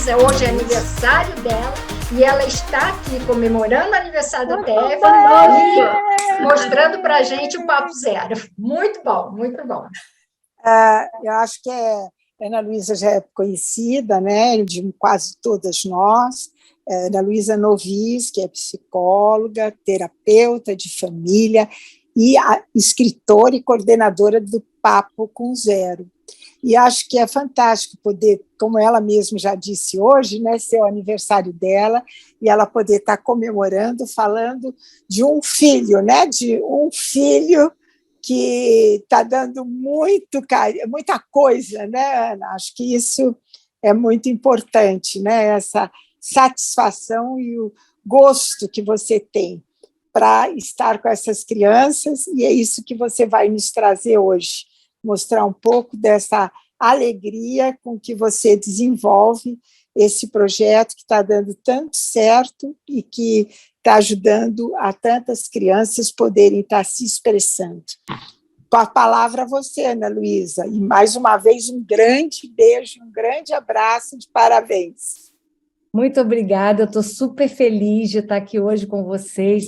Luísa, hoje é aniversário dela, e ela está aqui comemorando o aniversário da TF e mostrando para a gente o Papo Zero. Muito bom, muito bom. Eu acho que a Ana Luísa já é conhecida, né, de quase todas nós. Ana Luísa Novis, que é psicóloga, terapeuta de família e escritora e coordenadora do Papo com Zero. E acho que é fantástico poder, como ela mesma já disse hoje, né, ser o aniversário dela e ela poder estar comemorando, falando de um filho, né, de um filho que está dando muita coisa, né, Ana? Acho que isso é muito importante, né, essa satisfação e o gosto que você tem para estar com essas crianças, e é isso que você vai nos trazer hoje, mostrar um pouco dessa alegria com que você desenvolve esse projeto que está dando tanto certo e que está ajudando a tantas crianças poderem estar se expressando. Com a palavra a você, Ana Luísa, e mais uma vez um grande beijo, um grande abraço de parabéns. Muito obrigada, eu estou super feliz de estar aqui hoje com vocês,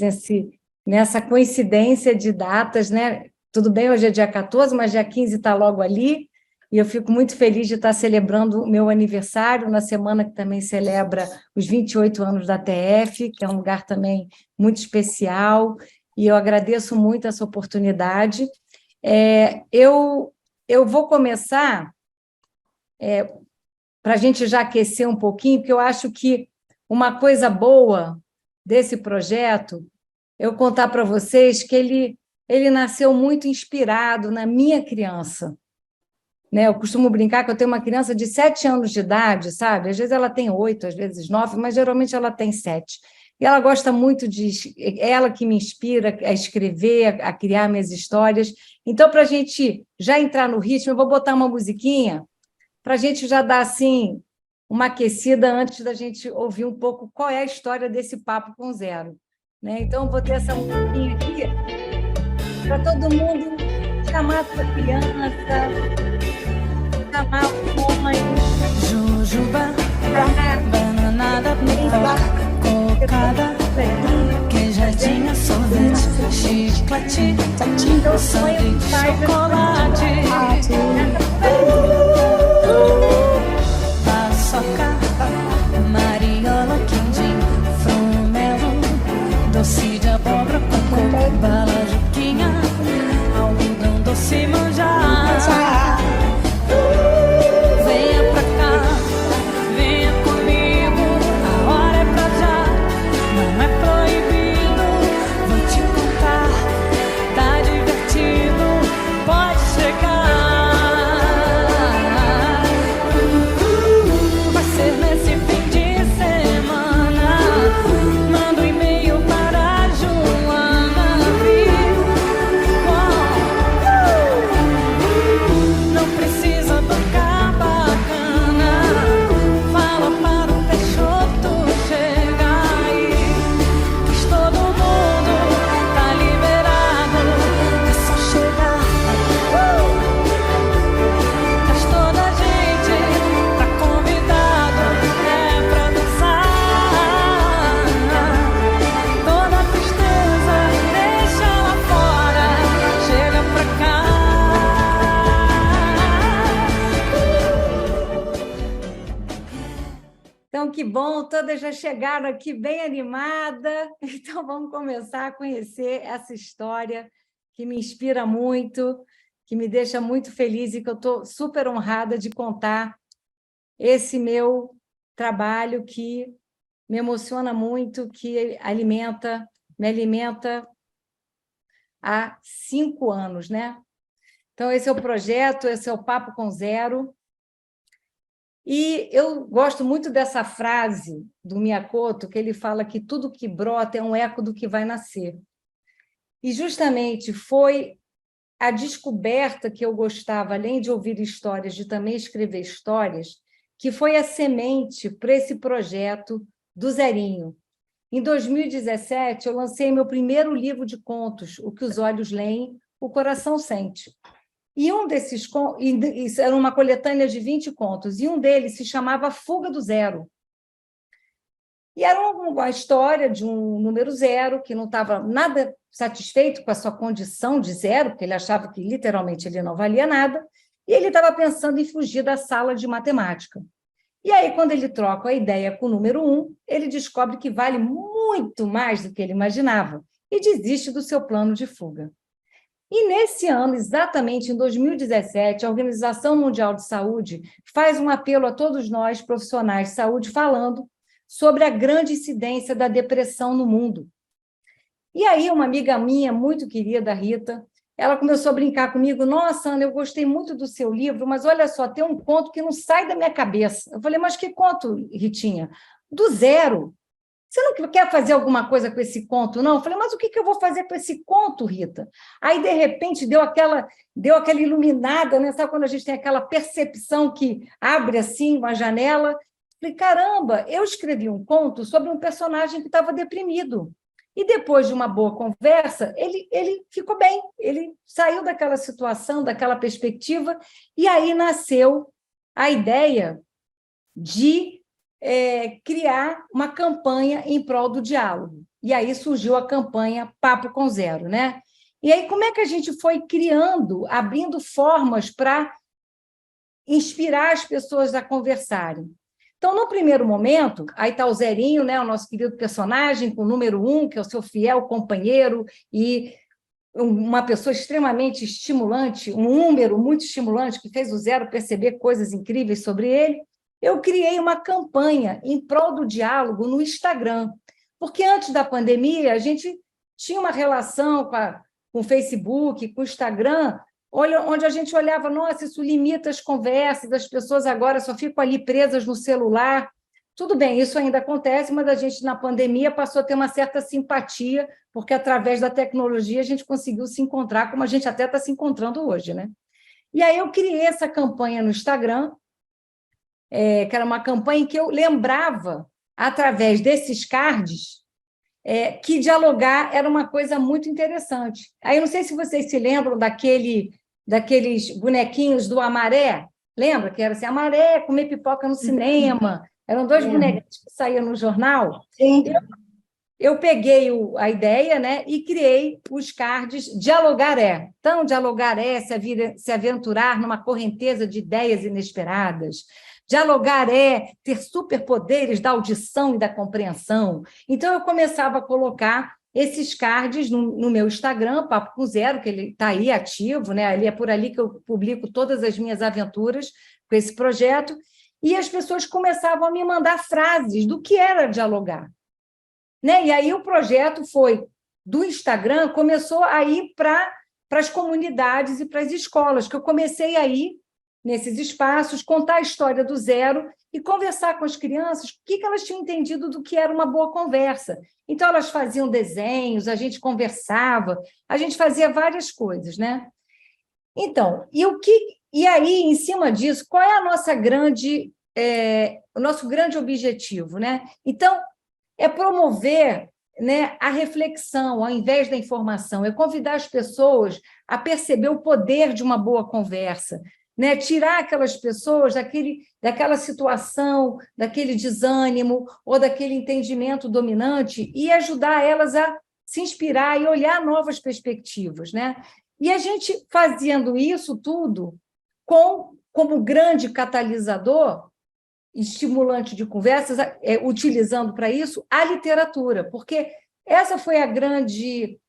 nessa coincidência de datas, né? Tudo bem, hoje é dia 14, mas dia 15 está logo ali, e eu fico muito feliz de estar celebrando o meu aniversário, na semana que também celebra os 28 anos da TF, que é um lugar também muito especial, e eu agradeço muito essa oportunidade. Eu vou começar... para a gente já aquecer um pouquinho, porque eu acho que uma coisa boa desse projeto, eu contar para vocês que ele nasceu muito inspirado na minha criança. Né? Eu costumo brincar que eu tenho uma criança de 7 anos de idade, sabe? Às vezes ela tem 8, às vezes 9, mas geralmente ela tem 7. E ela gosta muito ela que me inspira a escrever, a criar minhas histórias. Então, para a gente já entrar no ritmo, eu vou botar uma musiquinha para a gente já dar, assim, uma aquecida antes da gente ouvir um pouco qual é a história desse Papo com Zero. Né? Então, eu vou ter essa musiquinha aqui para todo mundo chamar a sua criança, chamar a mãe, jujuba, bananada, cocada, queijadinha, sorvete, chiclete, sanduíche, chocolate, paçoca, mariola, quindim, frumelo, doce de abóbora com coco, bala, juquinha, algodão, doce, manjar. Venha pra cá, venha comigo, a hora é pra já, não é proibido, vou te contar, tá divertido, pode chegar. Vai ser nesse fim de semana, manda um e-mail para a Joana, viu? Não precisa tocar bacana, fala para o Peixoto chegar aí, diz todo mundo tá liberado, é só chegar. Traz toda a gente, tá convidado, é pra dançar. Toda tristeza deixa lá fora, chega pra cá. Então, que bom, todas já chegaram aqui bem animada. Então, vamos começar a conhecer essa história que me inspira muito, que me deixa muito feliz e que eu estou super honrada de contar esse meu trabalho que me emociona muito, que me alimenta há 5 anos, né? Então, esse é o projeto, esse é o Papo com Zero. E eu gosto muito dessa frase do Miyakoto, que ele fala que tudo que brota é um eco do que vai nascer. E justamente foi a descoberta que eu gostava, além de ouvir histórias, de também escrever histórias, que foi a semente para esse projeto do Zerinho. Em 2017, eu lancei meu primeiro livro de contos, O que os olhos leem, o coração sente. E isso era uma coletânea de 20 contos, e um deles se chamava Fuga do Zero. E era uma história de um número zero, que não estava nada satisfeito com a sua condição de zero, porque ele achava que, literalmente, ele não valia nada, e ele estava pensando em fugir da sala de matemática. E aí, quando ele troca a ideia com o número 1, ele descobre que vale muito mais do que ele imaginava, e desiste do seu plano de fuga. E nesse ano, exatamente em 2017, a Organização Mundial de Saúde faz um apelo a todos nós, profissionais de saúde, falando sobre a grande incidência da depressão no mundo. E aí, uma amiga minha, muito querida, Rita, ela começou a brincar comigo: nossa, Ana, eu gostei muito do seu livro, mas olha só, tem um conto que não sai da minha cabeça. Eu falei: mas que conto, Ritinha? Do zero. Você não quer fazer alguma coisa com esse conto, não? Eu falei: mas o que eu vou fazer com esse conto, Rita? Aí, de repente, deu aquela iluminada, né? Sabe quando a gente tem aquela percepção que abre assim uma janela? Falei: caramba, eu escrevi um conto sobre um personagem que estava deprimido. E depois de uma boa conversa, ele ficou bem, ele saiu daquela situação, daquela perspectiva, e aí nasceu a ideia de criar uma campanha em prol do diálogo. E aí surgiu a campanha Papo com Zero, né? E aí, como é que a gente foi criando, abrindo formas para inspirar as pessoas a conversarem? Então, no primeiro momento, aí está o Zerinho, né, o nosso querido personagem, com o número 1, que é o seu fiel companheiro, e uma pessoa extremamente estimulante, um número muito estimulante, que fez o Zero perceber coisas incríveis sobre ele. Eu criei uma campanha em prol do diálogo no Instagram, porque antes da pandemia a gente tinha uma relação com o Facebook, com o Instagram, onde a gente olhava: nossa, isso limita as conversas, as pessoas agora só ficam ali presas no celular. Tudo bem, isso ainda acontece, mas a gente, na pandemia, passou a ter uma certa simpatia, porque, através da tecnologia, a gente conseguiu se encontrar, como a gente até está se encontrando hoje, né? E aí eu criei essa campanha no Instagram, que era uma campanha em que eu lembrava, através desses cards, que dialogar era uma coisa muito interessante. Aí, eu não sei se vocês se lembram daqueles bonequinhos do Amaré. Lembra que era assim: Amaré, comer pipoca no cinema. Eram 2 bonequinhos que saíam no jornal. Sim. Eu peguei a ideia, né, e criei os cards Dialogar é. Então, dialogar é se aventurar numa correnteza de ideias inesperadas. Dialogar é ter superpoderes da audição e da compreensão. Então, eu começava a colocar esses cards no meu Instagram, Papo com Zero, que ele está aí ativo, né? É por ali que eu publico todas as minhas aventuras com esse projeto, e as pessoas começavam a me mandar frases do que era dialogar. Né? E aí o projeto do Instagram, começou a ir para as comunidades e para as escolas, que eu comecei a ir nesses espaços, contar a história do Zero e conversar com as crianças o que elas tinham entendido do que era uma boa conversa. Então, elas faziam desenhos, a gente conversava, a gente fazia várias coisas, né? Então, e aí, em cima disso, qual é o nosso grande objetivo, né? Então, é promover, né, a reflexão, ao invés da informação, é convidar as pessoas a perceber o poder de uma boa conversa, né? Tirar aquelas pessoas daquela situação, daquele desânimo ou daquele entendimento dominante e ajudar elas a se inspirar e olhar novas perspectivas, né? E a gente fazendo isso tudo como grande catalisador, estimulante de conversas, utilizando para isso a literatura, porque essa foi a grande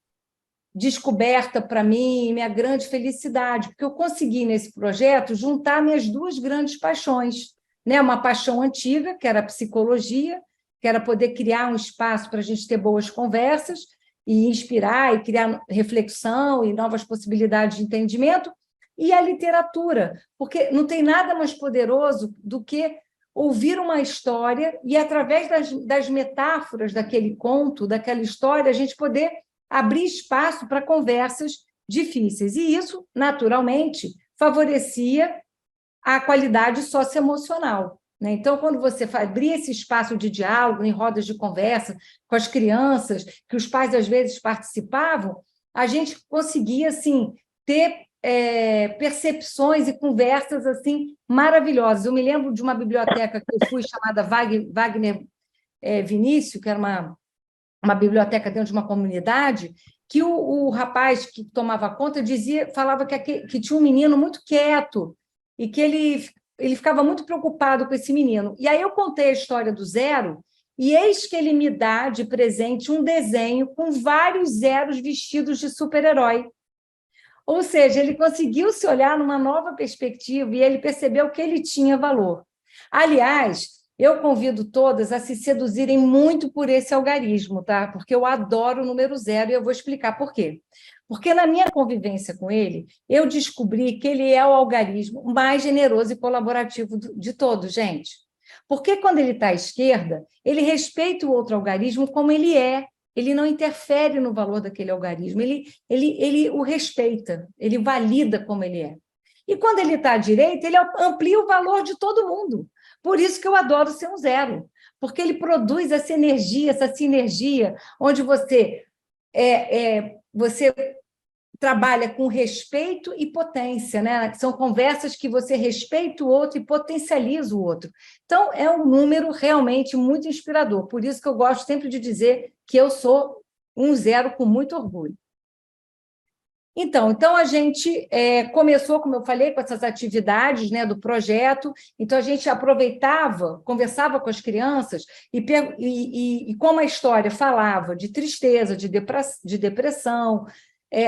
descoberta para mim, minha grande felicidade, porque eu consegui, nesse projeto, juntar minhas 2 grandes paixões, né? Uma paixão antiga, que era a psicologia, que era poder criar um espaço para a gente ter boas conversas e inspirar e criar reflexão e novas possibilidades de entendimento, e a literatura, porque não tem nada mais poderoso do que ouvir uma história e, através das metáforas daquele conto, daquela história, a gente poder abrir espaço para conversas difíceis. E isso, naturalmente, favorecia a qualidade socioemocional, né? Então, quando você abria esse espaço de diálogo, em rodas de conversa, com as crianças, que os pais, às vezes, participavam, a gente conseguia, assim, ter percepções e conversas assim maravilhosas. Eu me lembro de uma biblioteca que eu fui, chamada Wagner Vinícius, que era uma biblioteca dentro de uma comunidade, que o rapaz que tomava conta falava que tinha um menino muito quieto e que ele ficava muito preocupado com esse menino. E aí eu contei a história do Zero, e eis que ele me dá de presente um desenho com vários zeros vestidos de super-herói. Ou seja, ele conseguiu se olhar numa nova perspectiva e ele percebeu que ele tinha valor. Aliás, eu convido todas a se seduzirem muito por esse algarismo, tá? Porque eu adoro o número 0 e eu vou explicar por quê. Porque na minha convivência com ele, eu descobri que ele é o algarismo mais generoso e colaborativo de todos, gente. Porque quando ele está à esquerda, ele respeita o outro algarismo como ele é. Ele não interfere no valor daquele algarismo, ele o respeita, ele valida como ele é. E quando ele está à direita, ele amplia o valor de todo mundo. Por isso que eu adoro ser um 0, porque ele produz essa energia, essa sinergia, onde você trabalha com respeito e potência, né? São conversas que você respeita o outro e potencializa o outro. Então, é um número realmente muito inspirador. Por isso que eu gosto sempre de dizer que eu sou um 0 com muito orgulho. Então a gente começou, como eu falei, com essas atividades, né, do projeto. Então, a gente aproveitava, conversava com as crianças e como a história falava de tristeza, de depressão,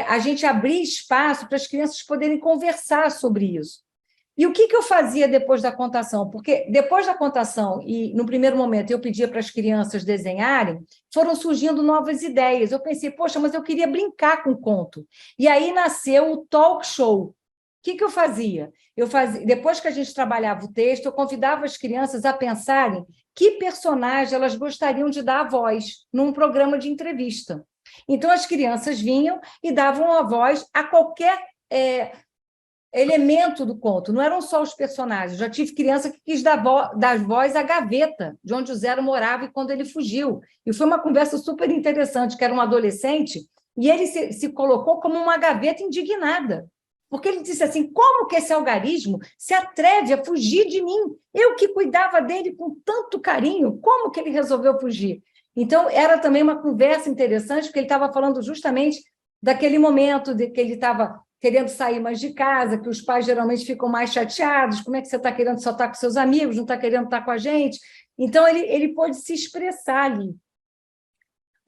a gente abria espaço para as crianças poderem conversar sobre isso. E o que eu fazia depois da contação? Porque depois da contação, e no primeiro momento eu pedia para as crianças desenharem, foram surgindo novas ideias. Eu pensei, poxa, mas eu queria brincar com o conto. E aí nasceu o talk show. O que eu fazia? Depois que a gente trabalhava o texto, eu convidava as crianças a pensarem que personagem elas gostariam de dar a voz num programa de entrevista. Então, as crianças vinham e davam a voz a qualquer elemento do conto, não eram só os personagens. Já tive criança que quis dar voz à gaveta, de onde o Zero morava e quando ele fugiu. E foi uma conversa super interessante, que era um adolescente, e ele se colocou como uma gaveta indignada. Porque ele disse assim, como que esse algarismo se atreve a fugir de mim? Eu que cuidava dele com tanto carinho, como que ele resolveu fugir? Então, era também uma conversa interessante, porque ele estava falando justamente daquele momento de que ele estava querendo sair mais de casa, que os pais geralmente ficam mais chateados, como é que você está querendo só estar com seus amigos, não está querendo estar com a gente? Então, ele pôde se expressar ali.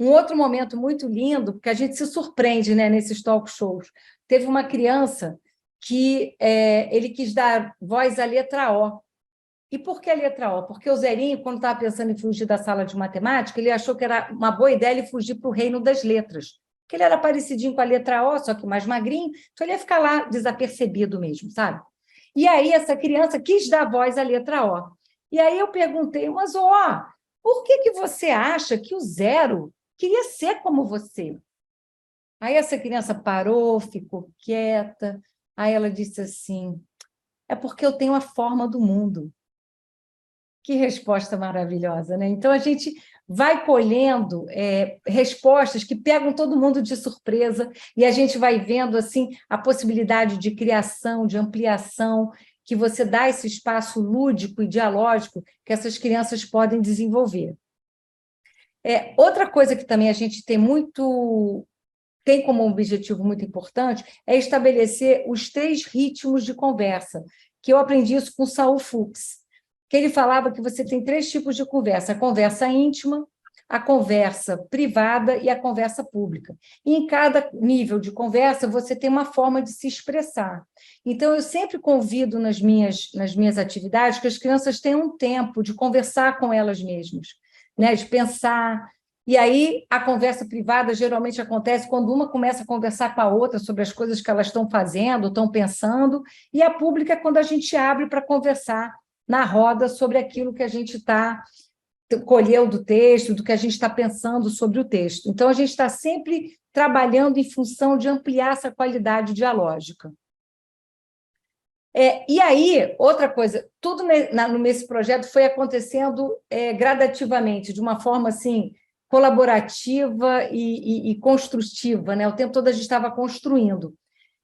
Um outro momento muito lindo, porque a gente se surpreende, né, nesses talk shows. Teve uma criança que ele quis dar voz à letra O. E por que a letra O? Porque o Zerinho, quando estava pensando em fugir da sala de matemática, ele achou que era uma boa ideia ele fugir para o reino das letras, que ele era parecidinho com a letra O, só que mais magrinho, então ele ia ficar lá desapercebido mesmo, sabe? E aí essa criança quis dar voz à letra O. E aí eu perguntei, mas por que você acha que o Zero queria ser como você? Aí essa criança parou, ficou quieta, aí ela disse assim, é porque eu tenho a forma do mundo. Que resposta maravilhosa, né? Então, a gente vai colhendo respostas que pegam todo mundo de surpresa e a gente vai vendo assim a possibilidade de criação, de ampliação, que você dá esse espaço lúdico e dialógico que essas crianças podem desenvolver. Outra coisa que também a gente tem como objetivo muito importante é estabelecer os 3 ritmos de conversa, que eu aprendi isso com Saul Fuchs, que ele falava que você tem 3 tipos de conversa: a conversa íntima, a conversa privada e a conversa pública. E em cada nível de conversa, você tem uma forma de se expressar. Então, eu sempre convido nas minhas atividades que as crianças tenham um tempo de conversar com elas mesmas, né? De pensar. E aí, a conversa privada geralmente acontece quando uma começa a conversar com a outra sobre as coisas que elas estão fazendo, estão pensando, e a pública é quando a gente abre para conversar na roda sobre aquilo que a gente colheu do texto, do que a gente está pensando sobre o texto. Então, a gente está sempre trabalhando em função de ampliar essa qualidade dialógica. E aí, outra coisa, tudo nesse projeto foi acontecendo gradativamente, de uma forma assim, colaborativa e construtiva, né? O tempo todo a gente estava construindo.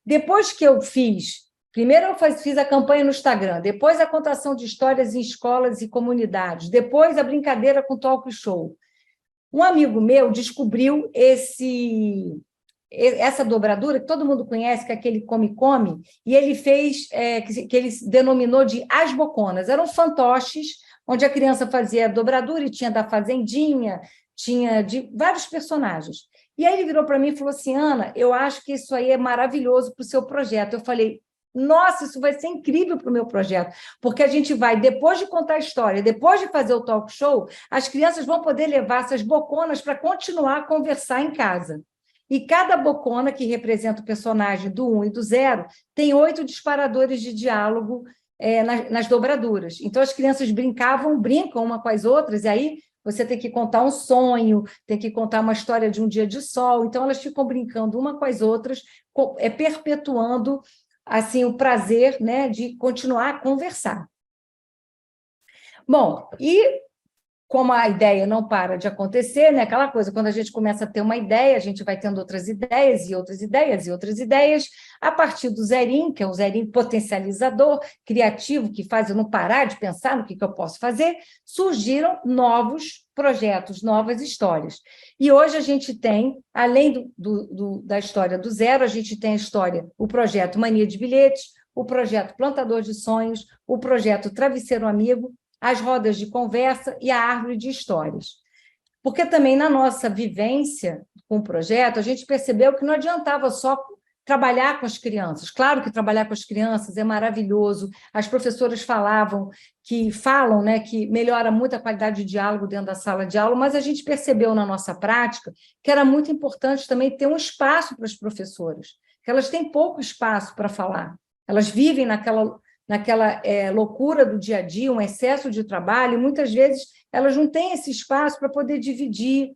Depois que eu fiz... Primeiro eu fiz a campanha no Instagram, depois a contação de histórias em escolas e comunidades, depois a brincadeira com talk show. Um amigo meu descobriu essa dobradura, que todo mundo conhece, que é aquele come-come, e ele fez, que ele denominou de As Boconas. Eram fantoches, onde a criança fazia a dobradura, e tinha da Fazendinha, tinha de vários personagens. E aí ele virou para mim e falou assim, Ana, eu acho que isso aí é maravilhoso para o seu projeto. Eu falei, nossa, isso vai ser incrível para o meu projeto, porque a gente vai, depois de contar a história, depois de fazer o talk show, as crianças vão poder levar essas boconas para continuar a conversar em casa. E cada bocona, que representa o personagem do 1 e do 0, tem 8 disparadores de diálogo nas dobraduras. Então, as crianças brincam uma com as outras, e aí você tem que contar um sonho, tem que contar uma história de um dia de sol, então elas ficam brincando uma com as outras, perpetuando assim, o prazer, né, de continuar a conversar. Bom, e como a ideia não para de acontecer, né, aquela coisa, quando a gente começa a ter uma ideia, a gente vai tendo outras ideias, e outras ideias, e outras ideias, a partir do zerinho, que é um zerinho potencializador, criativo, que faz eu não parar de pensar no que eu posso fazer, surgiram novos projetos, novas histórias. E hoje a gente tem, além da história do zero, a gente tem a história, o projeto Mania de Bilhetes, o projeto Plantador de Sonhos, o projeto Travesseiro Amigo, as rodas de conversa e a árvore de histórias. Porque também na nossa vivência com o projeto, a gente percebeu que não adiantava só trabalhar com as crianças. Claro que trabalhar com as crianças é maravilhoso, as professoras falam, né, que melhora muito a qualidade de diálogo dentro da sala de aula, mas a gente percebeu na nossa prática que era muito importante também ter um espaço para as professoras, que elas têm pouco espaço para falar, elas vivem naquela loucura do dia a dia, um excesso de trabalho, e muitas vezes elas não têm esse espaço para poder dividir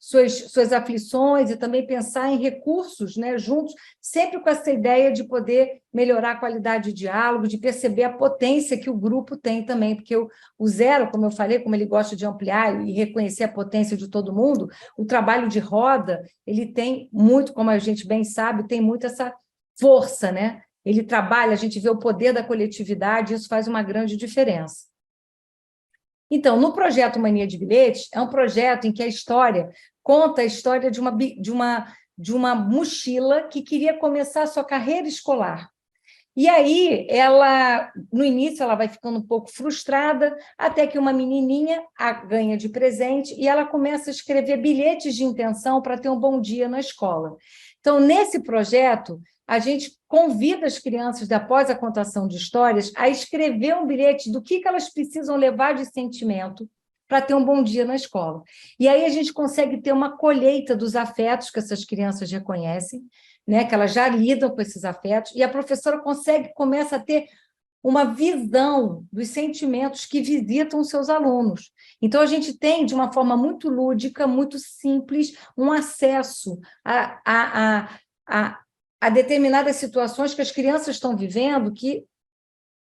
suas aflições e também pensar em recursos, né, juntos, sempre com essa ideia de poder melhorar a qualidade de diálogo, de perceber a potência que o grupo tem também, porque o zero, como eu falei, como ele gosta de ampliar e reconhecer a potência de todo mundo, o trabalho de roda, ele tem muito, como a gente bem sabe, tem muito essa força, né? Ele trabalha, a gente vê o poder da coletividade, isso faz uma grande diferença. Então, no projeto Mania de Bilhetes, é um projeto em que a história conta a história de uma mochila que queria começar a sua carreira escolar. E aí, no início, ela vai ficando um pouco frustrada, até que uma menininha a ganha de presente e ela começa a escrever bilhetes de intenção para ter um bom dia na escola. Então, nesse projeto, a gente convida as crianças, após a contação de histórias, a escrever um bilhete do que elas precisam levar de sentimento para ter um bom dia na escola. E aí a gente consegue ter uma colheita dos afetos que essas crianças reconhecem, né, que elas já lidam com esses afetos, e a professora começa a ter uma visão dos sentimentos que visitam os seus alunos. Então, a gente tem, de uma forma muito lúdica, muito simples, um acesso a determinadas situações que as crianças estão vivendo que,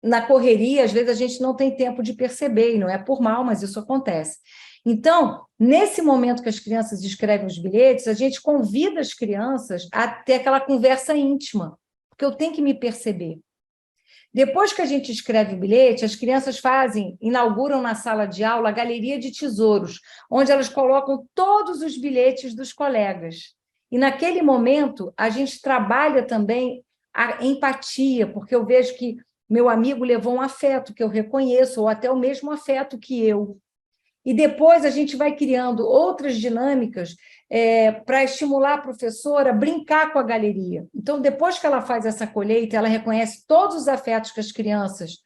na correria, às vezes a gente não tem tempo de perceber, e não é por mal, mas isso acontece. Então, nesse momento que as crianças escrevem os bilhetes, a gente convida as crianças a ter aquela conversa íntima, porque eu tenho que me perceber. Depois que a gente escreve o bilhete, as crianças inauguram na sala de aula a galeria de tesouros, onde elas colocam todos os bilhetes dos colegas. E, naquele momento, a gente trabalha também a empatia, porque eu vejo que meu amigo levou um afeto que eu reconheço, ou até o mesmo afeto que eu. E depois a gente vai criando outras dinâmicas para estimular a professora a brincar com a galeria. Então, depois que ela faz essa colheita, ela reconhece todos os afetos que as crianças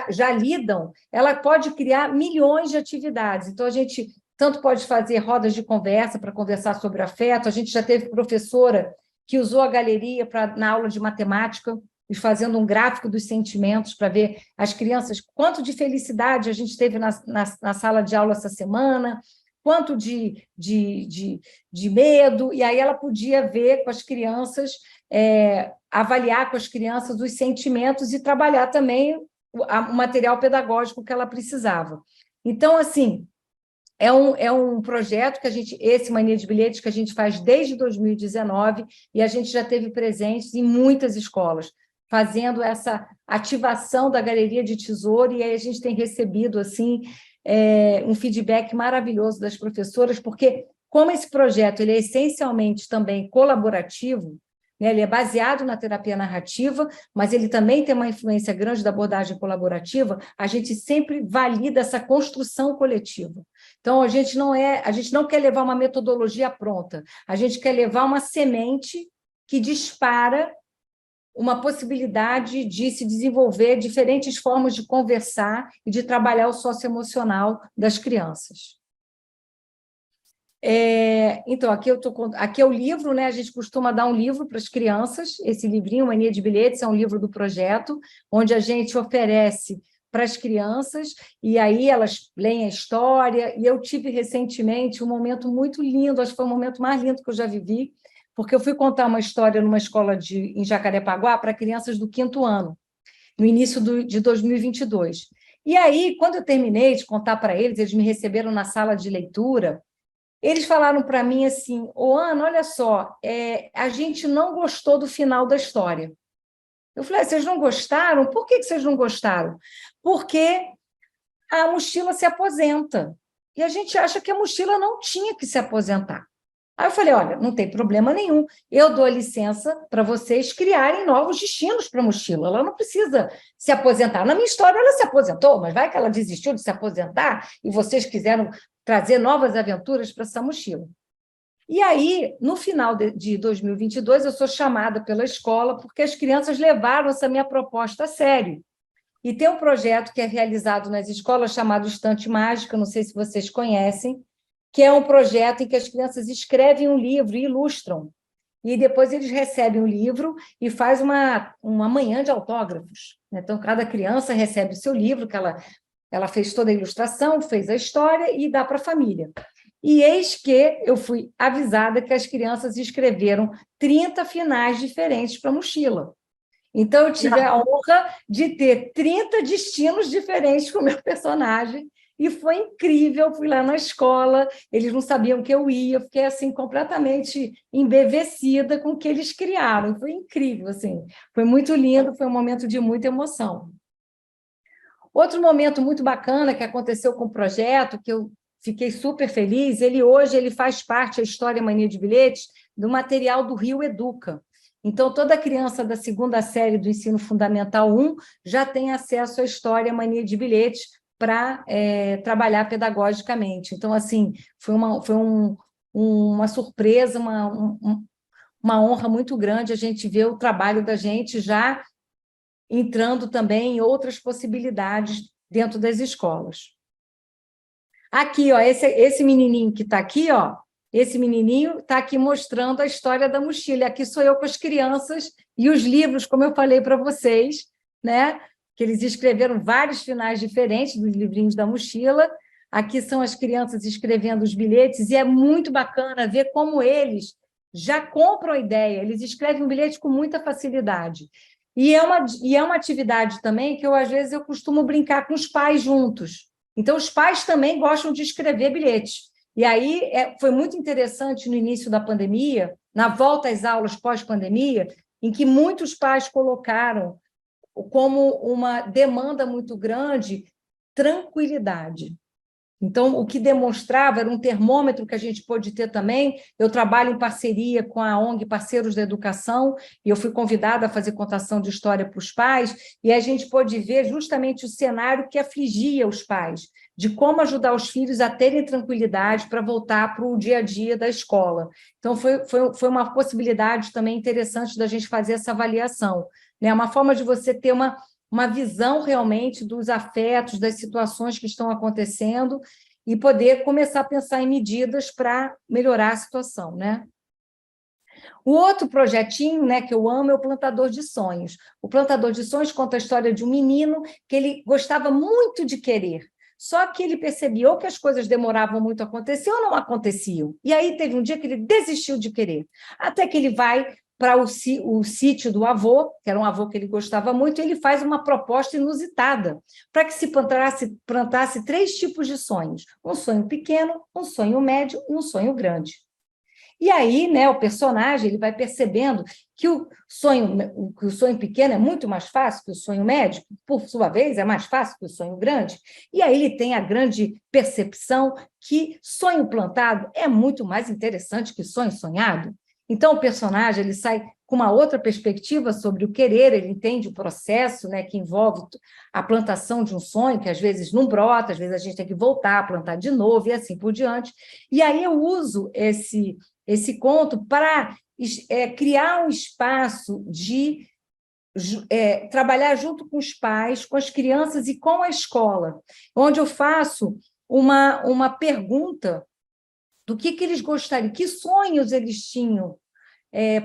já lidam, ela pode criar milhões de atividades. Então, a gente tanto pode fazer rodas de conversa para conversar sobre afeto, a gente já teve professora que usou a galeria na aula de matemática, e fazendo um gráfico dos sentimentos para ver as crianças, quanto de felicidade a gente teve na sala de aula essa semana, quanto de medo, e aí ela podia ver com as crianças, avaliar com as crianças os sentimentos e trabalhar também o material pedagógico que ela precisava. Então, assim, É um projeto que esse Mania de Bilhetes, que a gente faz desde 2019, e a gente já teve presentes em muitas escolas, fazendo essa ativação da Galeria de Tesouro, e aí a gente tem recebido assim, um feedback maravilhoso das professoras, porque, como esse projeto ele é essencialmente também colaborativo, né, ele é baseado na terapia narrativa, mas ele também tem uma influência grande da abordagem colaborativa, a gente sempre valida essa construção coletiva. Então, a gente não quer levar uma metodologia pronta, a gente quer levar uma semente que dispara uma possibilidade de se desenvolver diferentes formas de conversar e de trabalhar o socioemocional das crianças. Então, aqui é o livro, né? A gente costuma dar um livro para as crianças, esse livrinho, Mania de Bilhetes, é um livro do projeto, onde a gente oferece para as crianças, e aí elas leem a história, e eu tive recentemente um momento muito lindo, acho que foi o momento mais lindo que eu já vivi, porque eu fui contar uma história numa escola em Jacarepaguá para crianças do 5º ano, no início de 2022. E aí, quando eu terminei de contar para eles me receberam na sala de leitura, eles falaram para mim assim, Ana, olha só, a gente não gostou do final da história. Eu falei, vocês não gostaram? Por que vocês não gostaram? Porque a mochila se aposenta. E a gente acha que a mochila não tinha que se aposentar. Aí eu falei, olha, não tem problema nenhum, eu dou licença para vocês criarem novos destinos para a mochila, ela não precisa se aposentar. Na minha história, ela se aposentou, mas vai que ela desistiu de se aposentar e vocês quiseram trazer novas aventuras para essa mochila. E aí, no final de 2022, eu sou chamada pela escola porque as crianças levaram essa minha proposta a sério. E tem um projeto que é realizado nas escolas chamado Estante Mágica, não sei se vocês conhecem, que é um projeto em que as crianças escrevem um livro e ilustram. E depois eles recebem o livro e faz uma manhã de autógrafos. Então, cada criança recebe o seu livro, que ela fez toda a ilustração, fez a história e dá para a família. E eis que eu fui avisada que as crianças escreveram 30 finais diferentes para a mochila. Então, eu tive a honra de ter 30 destinos diferentes com o meu personagem, e foi incrível. Fui lá na escola, eles não sabiam que eu ia, fiquei assim, completamente embevecida com o que eles criaram. Foi incrível, assim. Foi muito lindo, foi um momento de muita emoção. Outro momento muito bacana que aconteceu com o projeto, que eu fiquei super feliz, hoje ele faz parte, a História Mania de Bilhetes, do material do Rio Educa. Então, toda criança da 2ª série do Ensino Fundamental 1 já tem acesso à História Mania de Bilhetes para trabalhar pedagogicamente. Então, assim, foi uma surpresa, uma honra muito grande a gente ver o trabalho da gente já entrando também em outras possibilidades dentro das escolas. Aqui, ó, esse menininho que está aqui, ó, esse menininho está aqui mostrando a história da mochila. Aqui sou eu com as crianças e os livros, como eu falei para vocês, né? Que eles escreveram vários finais diferentes dos livrinhos da mochila. Aqui são as crianças escrevendo os bilhetes, e é muito bacana ver como eles já compram a ideia, eles escrevem um bilhete com muita facilidade. E é uma atividade também que às vezes eu costumo brincar com os pais juntos. Então, os pais também gostam de escrever bilhetes. E aí foi muito interessante no início da pandemia, na volta às aulas pós-pandemia, em que muitos pais colocaram como uma demanda muito grande tranquilidade. Então, o que demonstrava era um termômetro que a gente pôde ter também. Eu trabalho em parceria com a ONG Parceiros da Educação, e eu fui convidada a fazer contação de história para os pais, e a gente pôde ver justamente o cenário que afligia os pais, de como ajudar os filhos a terem tranquilidade para voltar para o dia a dia da escola. Então, foi uma possibilidade também interessante da gente fazer essa avaliação, né? Uma forma de você ter uma visão realmente dos afetos, das situações que estão acontecendo e poder começar a pensar em medidas para melhorar a situação, né? O outro projetinho, né, que eu amo é o Plantador de Sonhos. O Plantador de Sonhos conta a história de um menino que ele gostava muito de querer, só que ele percebia ou que as coisas demoravam muito a acontecer ou não aconteciam. E aí teve um dia que ele desistiu de querer, até que ele vai para o sítio do avô, que era um avô que ele gostava muito, e ele faz uma proposta inusitada, para que se plantasse 3 tipos de sonhos: um sonho pequeno, um sonho médio e um sonho grande. E aí, né, o personagem ele vai percebendo que o sonho pequeno é muito mais fácil que o sonho médio, por sua vez, é mais fácil que o sonho grande, e aí ele tem a grande percepção que sonho plantado é muito mais interessante que sonho sonhado. Então, o personagem ele sai com uma outra perspectiva sobre o querer, ele entende o processo, né, que envolve a plantação de um sonho, que às vezes não brota, às vezes a gente tem que voltar a plantar de novo, e assim por diante. E aí eu uso esse conto para criar um espaço de trabalhar junto com os pais, com as crianças e com a escola, onde eu faço uma pergunta do que eles gostariam, que sonhos eles tinham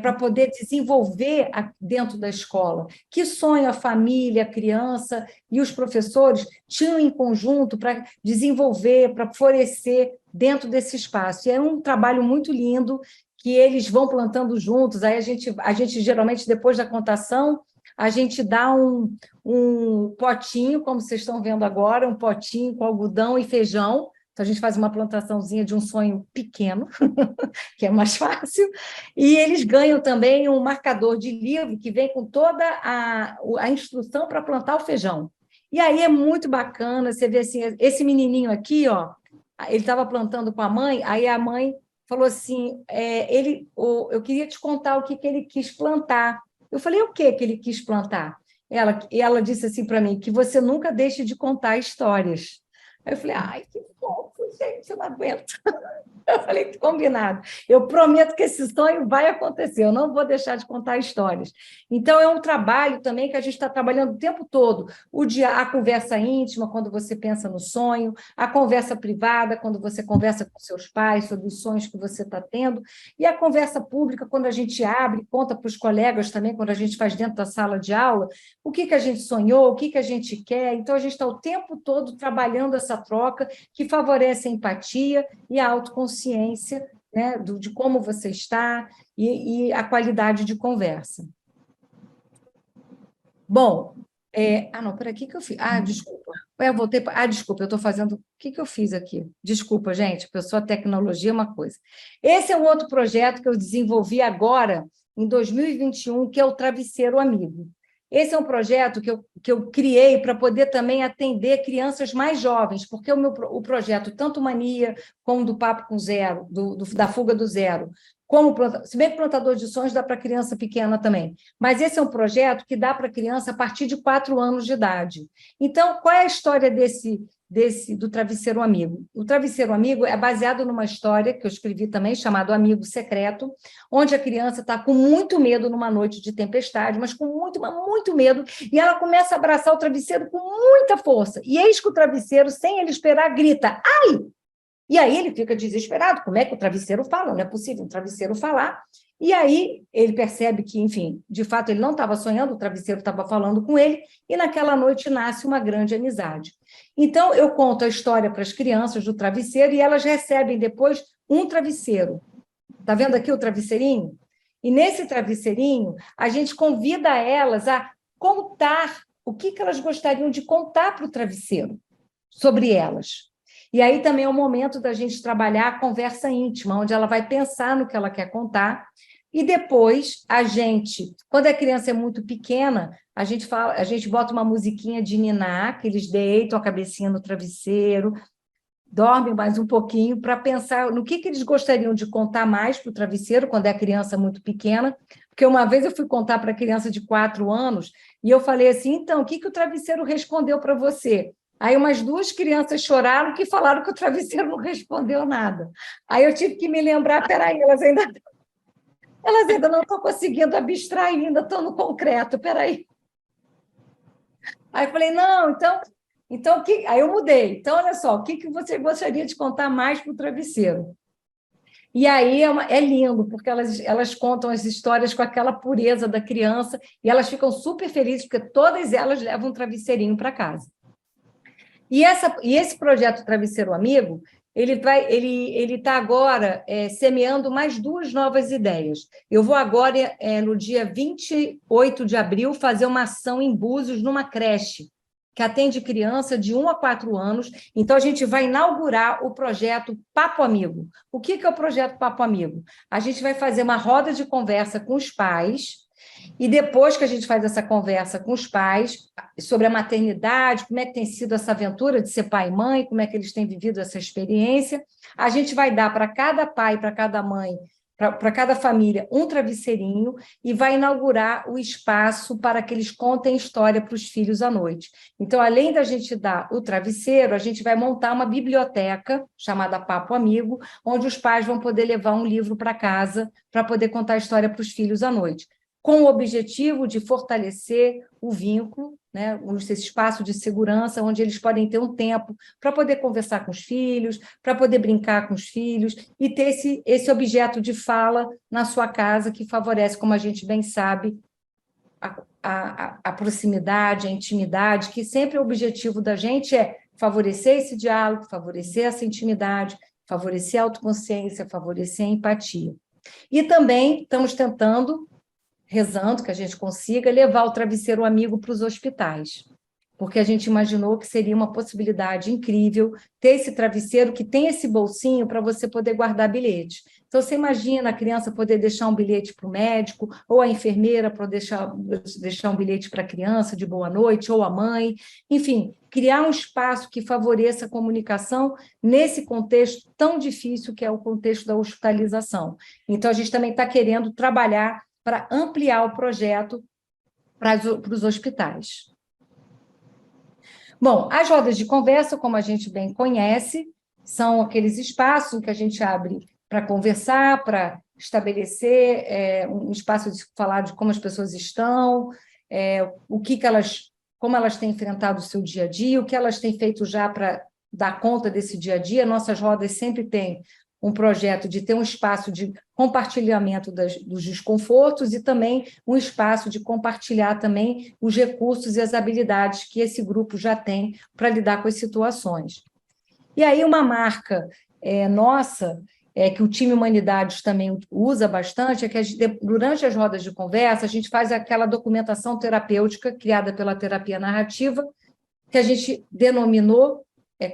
para poder desenvolver dentro da escola, que sonho a família, a criança e os professores tinham em conjunto para desenvolver, para florescer dentro desse espaço. E é um trabalho muito lindo que eles vão plantando juntos. Aí a gente geralmente, depois da contação, a gente dá um potinho, como vocês estão vendo agora, um potinho com algodão e feijão. Então, a gente faz uma plantaçãozinha de um sonho pequeno, que é mais fácil, e eles ganham também um marcador de livro que vem com toda a instrução para plantar o feijão. E aí é muito bacana, você vê assim, esse menininho aqui, ó, ele estava plantando com a mãe, aí a mãe falou assim, eu queria te contar o que ele quis plantar. Eu falei, o que ele quis plantar? Ela disse assim para mim, que você nunca deixe de contar histórias. Aí eu falei, ai, que fofo, gente, eu não aguento. Eu falei, combinado. Eu prometo que esse sonho vai acontecer, eu não vou deixar de contar histórias. Então, é um trabalho também que a gente está trabalhando o tempo todo. A conversa íntima, quando você pensa no sonho, a conversa privada, quando você conversa com seus pais sobre os sonhos que você está tendo, e a conversa pública, quando a gente abre, conta para os colegas também, quando a gente faz dentro da sala de aula, o que a gente sonhou, o que a gente quer. Então, a gente está o tempo todo trabalhando essa troca que favorece a empatia e a autoconsciência, né, de como você está e a qualidade de conversa. Bom, não, peraí, o que eu fiz? Desculpa. Eu voltei desculpa, eu estou fazendo... O que eu fiz aqui? Desculpa, gente, a tecnologia é uma coisa. Esse é um outro projeto que eu desenvolvi agora, em 2021, que é o Travesseiro Amigo. Esse é um projeto que eu criei para poder também atender crianças mais jovens, porque o projeto, tanto Mania, como do Papo com Zero, da Fuga do Zero, se bem que plantador de sonhos dá para criança pequena também, mas esse é um projeto que dá para criança a partir de 4 anos de idade. Então, qual é a história do Travesseiro Amigo? O Travesseiro Amigo é baseado numa história que eu escrevi também, chamado Amigo Secreto, onde a criança está com muito medo numa noite de tempestade, mas com muito medo, e ela começa a abraçar o travesseiro com muita força. E eis que o travesseiro, sem ele esperar, grita, ai! E aí ele fica desesperado, como é que o travesseiro fala? Não é possível um travesseiro falar. E aí ele percebe que, enfim, de fato ele não estava sonhando, o travesseiro estava falando com ele, e naquela noite nasce uma grande amizade. Então, eu conto a história para as crianças do travesseiro e elas recebem depois um travesseiro. Está vendo aqui o travesseirinho? E nesse travesseirinho, a gente convida elas a contar o que elas gostariam de contar para o travesseiro sobre elas. E aí também é o momento da gente trabalhar a conversa íntima, onde ela vai pensar no que ela quer contar, e depois quando a criança é muito pequena, a gente bota uma musiquinha de niná, que eles deitam a cabecinha no travesseiro, dormem mais um pouquinho para pensar no que eles gostariam de contar mais para o travesseiro, quando é a criança muito pequena, porque uma vez eu fui contar para a criança de 4 anos, e eu falei assim, então, o que o travesseiro respondeu para você? Aí umas 2 crianças choraram que falaram que o travesseiro não respondeu nada. Aí eu tive que me lembrar, peraí, elas ainda não estão conseguindo abstrair, ainda estão no concreto, peraí. Aí eu falei, não, então aí eu mudei. Então, olha só, o que você gostaria de contar mais para o travesseiro? E aí é lindo, porque elas contam as histórias com aquela pureza da criança, e elas ficam super felizes, porque todas elas levam um travesseirinho para casa. E esse projeto Travesseiro Amigo, ele está agora semeando mais 2 novas ideias. Eu vou agora, no dia 28 de abril, fazer uma ação em Búzios, numa creche, que atende criança de 1 a 4 anos. Então, a gente vai inaugurar o projeto Papo Amigo. O que é o projeto Papo Amigo? A gente vai fazer uma roda de conversa com os pais, e depois que a gente faz essa conversa com os pais sobre a maternidade, como é que tem sido essa aventura de ser pai e mãe, como é que eles têm vivido essa experiência, a gente vai dar para cada pai, para cada mãe, para cada família, um travesseirinho, e vai inaugurar o espaço para que eles contem história para os filhos à noite. Então, além da gente dar o travesseiro, a gente vai montar uma biblioteca chamada Papo Amigo, onde os pais vão poder levar um livro para casa para poder contar história para os filhos à noite, com o objetivo de fortalecer o vínculo, né, esse espaço de segurança, onde eles podem ter um tempo para poder conversar com os filhos, para poder brincar com os filhos, e ter esse objeto de fala na sua casa, que favorece, como a gente bem sabe, a proximidade, a intimidade, que sempre o objetivo da gente é favorecer esse diálogo, favorecer essa intimidade, favorecer a autoconsciência, favorecer a empatia. E também estamos tentando, rezando que a gente consiga levar o travesseiro amigo para os hospitais, porque a gente imaginou que seria uma possibilidade incrível ter esse travesseiro que tem esse bolsinho para você poder guardar bilhete. Então, você imagina a criança poder deixar um bilhete para o médico, ou a enfermeira para deixar um bilhete para a criança de boa noite, ou a mãe, enfim, criar um espaço que favoreça a comunicação nesse contexto tão difícil que é o contexto da hospitalização. Então, a gente também está querendo trabalhar para ampliar o projeto para os hospitais. Bom, as rodas de conversa, como a gente bem conhece, são aqueles espaços que a gente abre para conversar, para estabelecer um espaço de falar de como as pessoas estão, como elas têm enfrentado o seu dia a dia, o que elas têm feito já para dar conta desse dia a dia. Nossas rodas sempre têm um projeto de ter um espaço de compartilhamento dos desconfortos e também um espaço de compartilhar também os recursos e as habilidades que esse grupo já tem para lidar com as situações. E aí uma marca nossa, que o time Humanidades também usa bastante, é que durante as rodas de conversa a gente faz aquela documentação terapêutica criada pela terapia narrativa, que a gente denominou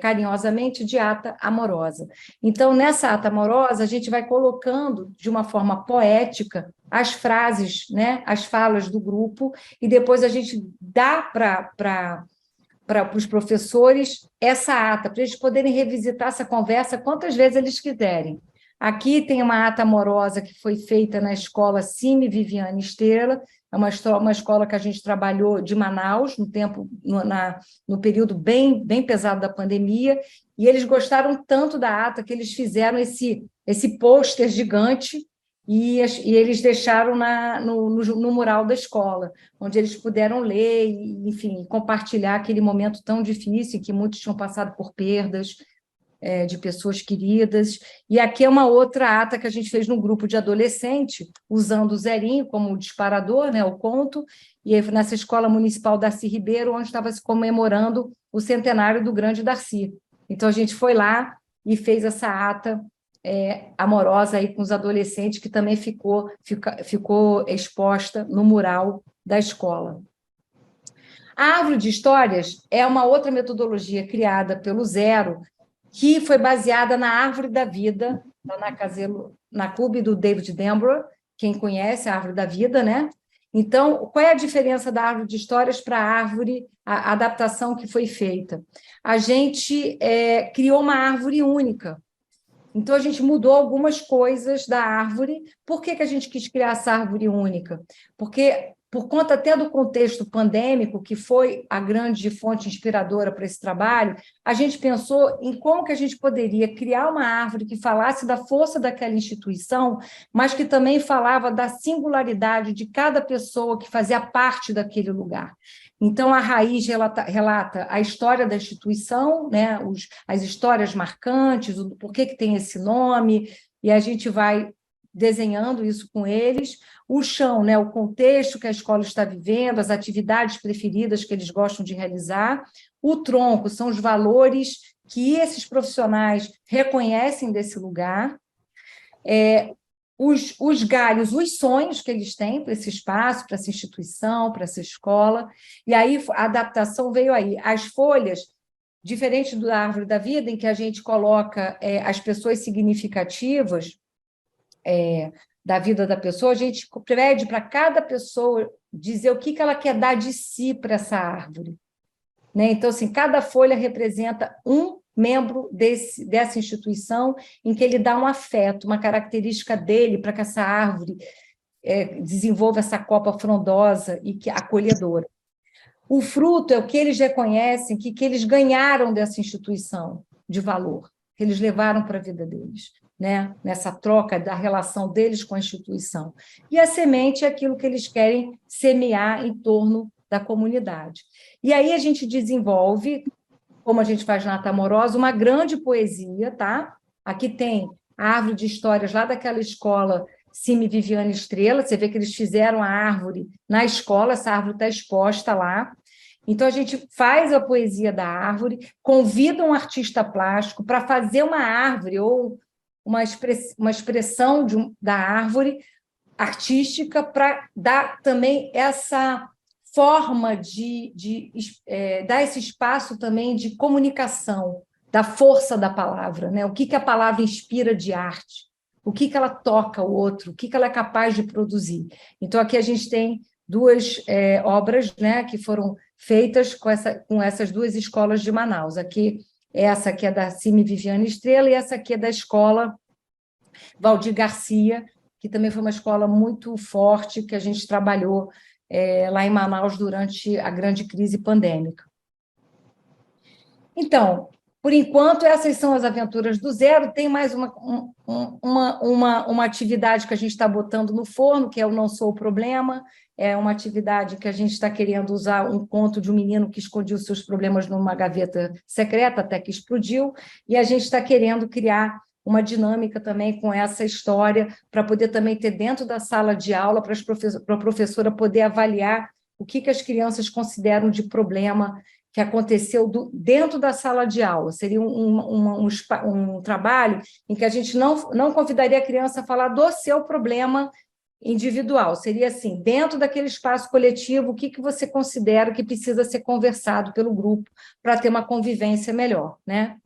carinhosamente de ata amorosa. Então, nessa ata amorosa, a gente vai colocando de uma forma poética as frases, né, as falas do grupo, e depois a gente dá para os professores essa ata, para eles poderem revisitar essa conversa quantas vezes eles quiserem. Aqui tem uma ata amorosa que foi feita na escola Cime Viviane Estrela, é uma escola que a gente trabalhou de Manaus, no período bem pesado da pandemia, e eles gostaram tanto da ata que eles fizeram esse pôster gigante e eles deixaram no mural da escola, onde eles puderam ler e, enfim, compartilhar aquele momento tão difícil, que muitos tinham passado por perdas de pessoas queridas. E aqui é uma outra ata que a gente fez num grupo de adolescente, usando o zerinho como disparador, né, o conto, e nessa escola municipal Darcy Ribeiro, onde estava se comemorando o centenário do grande Darcy. Então, a gente foi lá e fez essa ata amorosa aí com os adolescentes, que também ficou exposta no mural da escola. A árvore de histórias é uma outra metodologia criada pelo Zero, que foi baseada na Árvore da Vida, na Clube do David Denbrough, quem conhece a Árvore da Vida, né? Então, qual é a diferença da Árvore de Histórias para a adaptação que foi feita? A gente criou uma árvore única. Então, a gente mudou algumas coisas da árvore. Por que a gente quis criar essa árvore única? Porque, por conta até do contexto pandêmico, que foi a grande fonte inspiradora para esse trabalho, a gente pensou em como que a gente poderia criar uma árvore que falasse da força daquela instituição, mas que também falava da singularidade de cada pessoa que fazia parte daquele lugar. Então, a raiz relata a história da instituição, né, as histórias marcantes, o porquê que tem esse nome, e a gente vai desenhando isso com eles. O chão, né, o contexto que a escola está vivendo, as atividades preferidas que eles gostam de realizar. O tronco são os valores que esses profissionais reconhecem desse lugar, os galhos, os sonhos que eles têm para esse espaço, para essa instituição, para essa escola, e aí a adaptação veio aí. As folhas, diferente da árvore da vida, em que a gente coloca as pessoas significativas da vida da pessoa, a gente pede para cada pessoa dizer o que ela quer dar de si para essa árvore. Né? Então, assim, cada folha representa um membro dessa instituição, em que ele dá um afeto, uma característica dele para que essa árvore desenvolva essa copa frondosa e acolhedora. O fruto é o que eles reconhecem que eles ganharam dessa instituição de valor, que eles levaram para a vida deles, né? Nessa troca da relação deles com a instituição. E a semente é aquilo que eles querem semear em torno da comunidade. E aí a gente desenvolve, como a gente faz na Nata Amorosa, uma grande poesia, tá? Aqui tem a árvore de histórias lá daquela escola Cime Viviane Estrela, você vê que eles fizeram a árvore na escola, essa árvore está exposta lá. Então, a gente faz a poesia da árvore, convida um artista plástico para fazer uma árvore ou uma expressão da árvore artística para dar também essa forma de dar esse espaço também de comunicação, da força da palavra, né? O que a palavra inspira de arte, o que ela toca o outro, o que ela é capaz de produzir. Então, aqui a gente tem duas obras, né, que foram feitas com essas duas escolas de Manaus. Essa aqui é da Cime Viviane Estrela e essa aqui é da escola Valdir Garcia, que também foi uma escola muito forte que a gente trabalhou lá em Manaus durante a grande crise pandêmica. Então, por enquanto, essas são as aventuras do Zero. Tem mais uma atividade que a gente está botando no forno, que é o Não Sou o Problema. É uma atividade que a gente está querendo usar um conto de um menino que escondia os seus problemas numa gaveta secreta, até que explodiu, e a gente está querendo criar uma dinâmica também com essa história, para poder também ter dentro da sala de aula, para a professora poder avaliar o que as crianças consideram de problema que aconteceu dentro da sala de aula. Seria um trabalho em que a gente não convidaria a criança a falar do seu problema individual. Seria assim, dentro daquele espaço coletivo, o que você considera que precisa ser conversado pelo grupo para ter uma convivência melhor, né?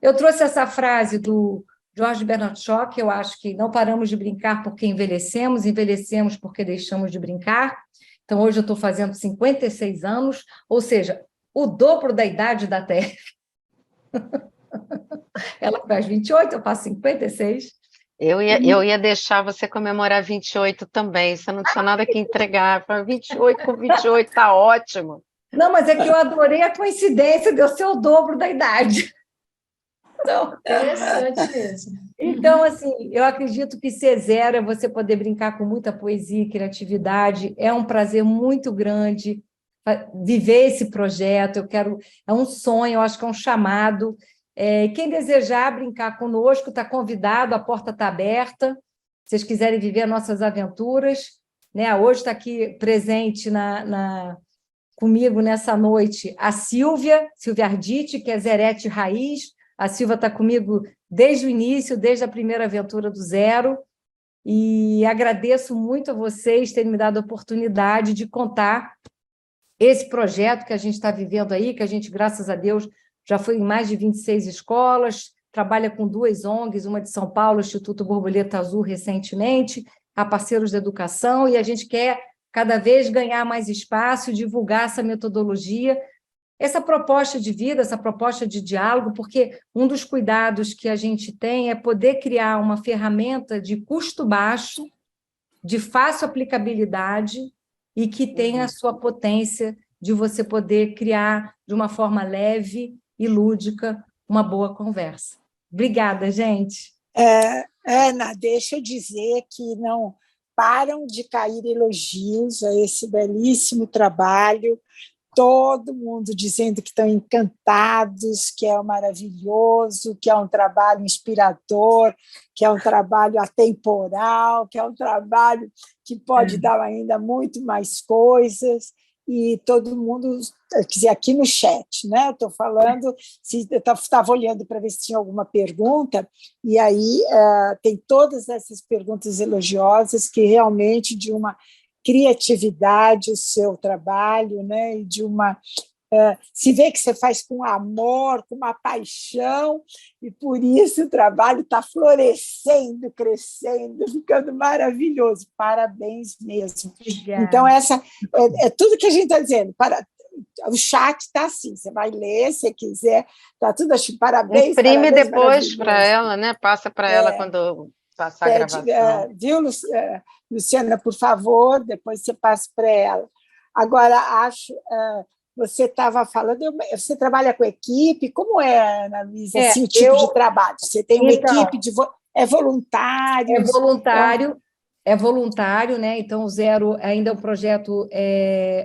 Eu trouxe essa frase do George Bernard Shaw, que eu acho que não paramos de brincar porque envelhecemos porque deixamos de brincar. Então, hoje eu estou fazendo 56 anos, ou seja, o dobro da idade da Terra. Ela faz 28, eu faço 56. Eu ia deixar você comemorar 28 também, você não tinha nada que entregar. 28 com 28, tá ótimo. Não, mas é que eu adorei a coincidência de eu ser o dobro da idade. Então, interessante mesmo. Então, assim, eu acredito que ser zero é você poder brincar com muita poesia e criatividade. É um prazer muito grande viver esse projeto. É um sonho, eu acho que é um chamado. Quem desejar brincar conosco está convidado, a porta está aberta. Se vocês quiserem viver nossas aventuras, né? Hoje está aqui presente comigo nessa noite a Silvia Arditi, que é Zerete Raiz. A Silvia está comigo desde o início, desde a primeira aventura do Zero, e agradeço muito a vocês terem me dado a oportunidade de contar esse projeto que a gente está vivendo aí, que a gente, graças a Deus, já foi em mais de 26 escolas, trabalha com 2 ONGs, uma de São Paulo, Instituto Borboleta Azul, recentemente, a Parceiros da Educação, e a gente quer cada vez ganhar mais espaço, divulgar essa metodologia, essa proposta de vida, essa proposta de diálogo, porque um dos cuidados que a gente tem é poder criar uma ferramenta de custo baixo, de fácil aplicabilidade e que tenha a sua potência de você poder criar de uma forma leve e lúdica uma boa conversa. Obrigada, gente. Ana, deixa eu dizer que não param de cair elogios a esse belíssimo trabalho, todo mundo dizendo que estão encantados, que é maravilhoso, que é um trabalho inspirador, que é um trabalho atemporal, que é um trabalho que pode dar ainda muito mais coisas. e todo mundo, quer dizer, aqui no chat, né? Eu estou falando, eu estava olhando para ver se tinha alguma pergunta, e aí tem todas essas perguntas elogiosas que realmente de uma criatividade o seu trabalho, né? E de uma se vê que você faz com amor, com uma paixão, e por isso o trabalho está florescendo, crescendo, ficando maravilhoso. Parabéns mesmo. Obrigada. Então, essa é tudo que a gente está dizendo. O chat está assim, você vai ler, se quiser, está tudo assim, parabéns. Imprime parabéns, depois para ela, né? Passa para ela quando passar a gravação. Viu, Luciana, por favor, depois você passa para ela. Agora, acho... Você estava falando, você trabalha com equipe, como é, Ana Luísa, assim, o tipo de trabalho? Você tem uma equipe é voluntário? É voluntário, né? Então, o Zero ainda é um projeto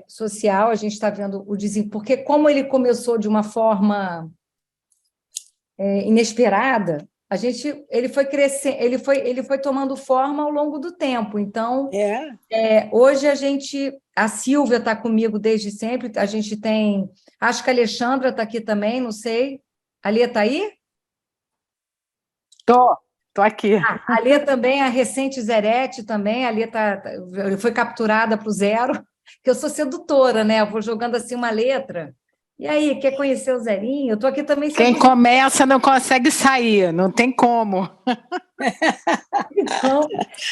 social, a gente está vendo o desempenho, porque como ele começou de uma forma inesperada, ele foi crescendo, ele foi tomando forma ao longo do tempo. Então, hoje a Silvia está comigo desde sempre, a gente tem, acho que a Alexandra está aqui também, não sei. A Lê está aí? Tô aqui. A Lê também, a recente Zerete também, a Lê foi capturada para o Zero, que eu sou sedutora, né? Eu vou jogando assim uma letra. E aí, quer conhecer o Zerinho? Eu estou aqui também... Quem começa não consegue sair, não tem como. Então,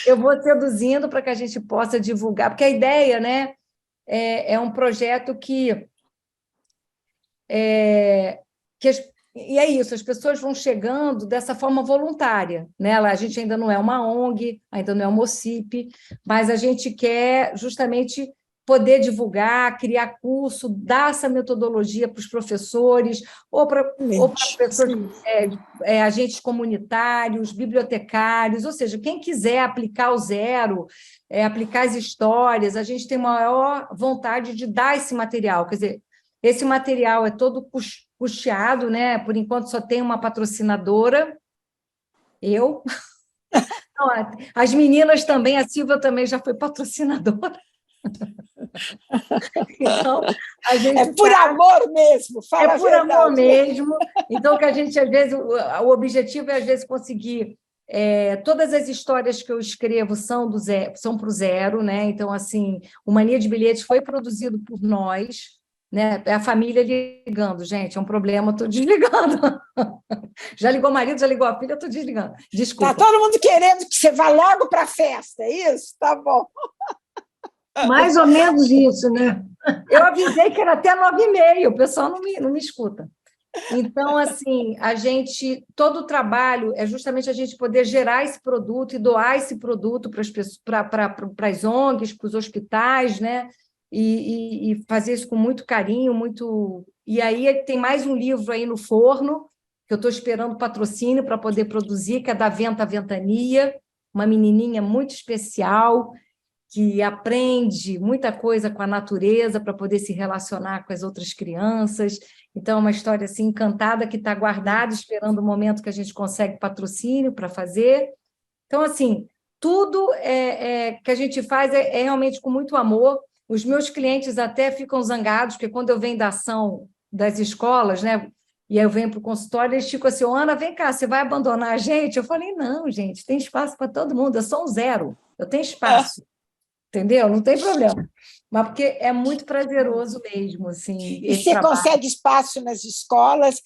eu vou seduzindo para que a gente possa divulgar, porque a ideia, né, é um projeto que e é isso, as pessoas vão chegando dessa forma voluntária, né? A gente ainda não é uma ONG, ainda não é uma OCIP, mas a gente quer justamente poder divulgar, criar curso, dar essa metodologia para os professores, ou para pessoas, agentes comunitários, bibliotecários, ou seja, quem quiser aplicar o Zero, aplicar as histórias, a gente tem maior vontade de dar esse material, quer dizer, esse material é todo custeado, né? Por enquanto só tem uma patrocinadora, eu. Não, as meninas também, a Silvia também já foi patrocinadora. Então, a gente por amor mesmo, fala é por amor mesmo. Então, que a gente, às vezes, o objetivo é, às vezes, conseguir... todas as histórias que eu escrevo são para o Zero, né? Então, assim, o Mania de Bilhetes foi produzido por nós, né? É a família ligando, gente, é um problema, estou desligando. Já ligou o marido, já ligou a filha, estou desligando. Desculpa. Está todo mundo querendo que você vá logo para a festa, é isso? Tá bom. Mais ou menos isso, né? Eu avisei que era até 9h30, o pessoal não me escuta. Então, assim, todo o trabalho é justamente a gente poder gerar esse produto e doar esse produto para as ONGs, para os hospitais, né? E fazer isso com muito carinho, muito... E aí tem mais um livro aí no forno, que eu estou esperando patrocínio para poder produzir, que é da Venta Ventania, uma menininha muito especial, que aprende muita coisa com a natureza para poder se relacionar com as outras crianças. Então, é uma história assim, encantada, que está guardada, esperando o momento que a gente consegue patrocínio para fazer. Então, assim, tudo que a gente faz é realmente com muito amor. Os meus clientes até ficam zangados, porque quando eu venho da ação das escolas, né, e aí eu venho para o consultório, eles ficam assim, Ana, vem cá, você vai abandonar a gente? Eu falei, não, gente, tem espaço para todo mundo, eu sou um Zero, eu tenho espaço. Entendeu? Não tem problema. Mas porque é muito prazeroso mesmo, assim. E você consegue espaço nas escolas?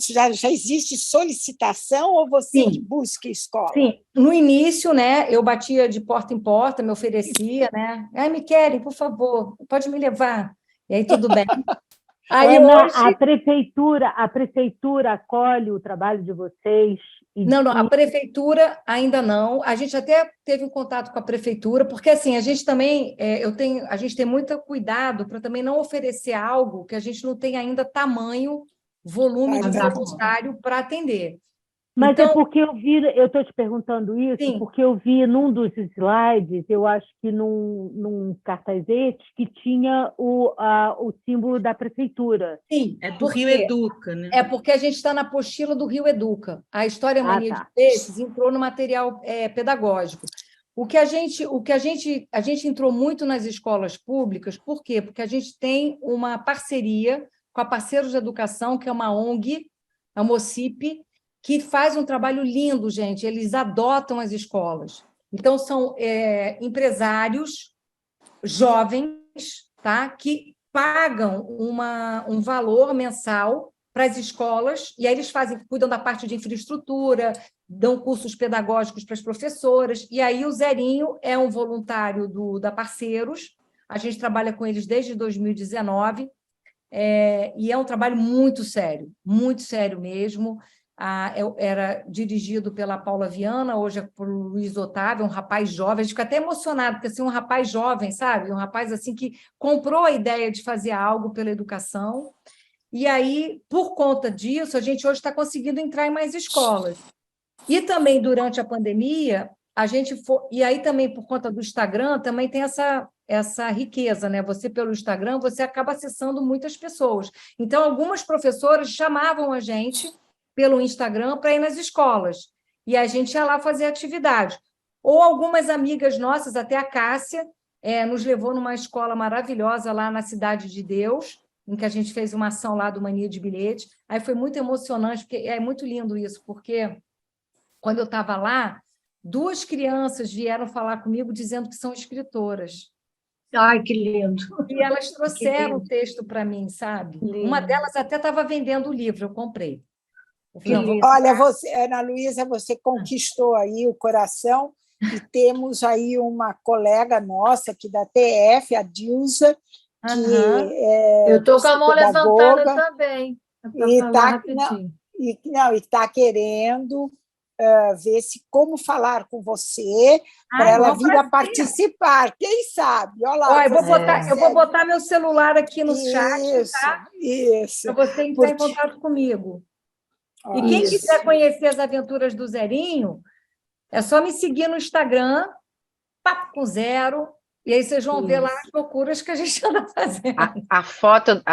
Já existe solicitação ou você busca escola? Sim, no início, né, eu batia de porta em porta, me oferecia, né? Me querem, por favor, pode me levar. E aí tudo bem. Aí Ana, hoje... a prefeitura acolhe o trabalho de vocês? Não, a prefeitura ainda não. A gente até teve um contato com a prefeitura, porque assim, a gente também, a gente tem muito cuidado para também não oferecer algo que a gente não tem ainda tamanho, volume de voluntário para atender. Mas então, é porque eu estou te perguntando isso, porque eu vi num dos slides, eu acho que num cartazete, que tinha o símbolo da prefeitura. Sim. É do Rio Educa, né? É porque a gente está na apostila do Rio Educa. A História Mania de Peixes entrou no material pedagógico. a gente entrou muito nas escolas públicas, por quê? Porque a gente tem uma parceria com a Parceiros da Educação, que é uma ONG, a MOCIP, que faz um trabalho lindo, gente. Eles adotam as escolas. Então, são empresários jovens, tá? Que pagam um valor mensal para as escolas, e aí eles cuidam da parte de infraestrutura, dão cursos pedagógicos para as professoras, e aí o Zerinho é um voluntário da Parceiros, a gente trabalha com eles desde 2019, e é um trabalho muito sério mesmo. Era dirigido pela Paula Viana, hoje é por Luiz Otávio, um rapaz jovem. A gente fica até emocionado, porque assim, um rapaz jovem, sabe? Um rapaz assim que comprou a ideia de fazer algo pela educação. E aí, por conta disso, a gente hoje está conseguindo entrar em mais escolas. E também, durante a pandemia, e aí também, por conta do Instagram, também tem essa riqueza, né? Você, pelo Instagram, você acaba acessando muitas pessoas. Então, algumas professoras chamavam a gente pelo Instagram para ir nas escolas, e a gente ia lá fazer atividade. Ou algumas amigas nossas, até a Cássia, nos levou numa escola maravilhosa lá na Cidade de Deus, em que a gente fez uma ação lá do Mania de Bilhete. Aí foi muito emocionante, porque é muito lindo isso, porque quando eu estava lá, 2 crianças vieram falar comigo dizendo que são escritoras. Ai, que lindo! E elas trouxeram o texto para mim, sabe? Lindo. Uma delas até estava vendendo o livro, eu comprei. Olha, Ana Luísa, você conquistou aí o coração, e temos aí uma colega nossa aqui da TF, a Dilza, que eu estou com a mão levantada também. E está querendo ver como falar com você para ela vir a participar. Quem sabe? Olha lá, eu vou botar meu celular aqui no chat, tá? Isso. Para você entrar em contato comigo. E quem quiser conhecer as aventuras do Zerinho, é só me seguir no Instagram, Papo com Zero, e aí vocês vão ver lá as loucuras que a gente anda fazendo. A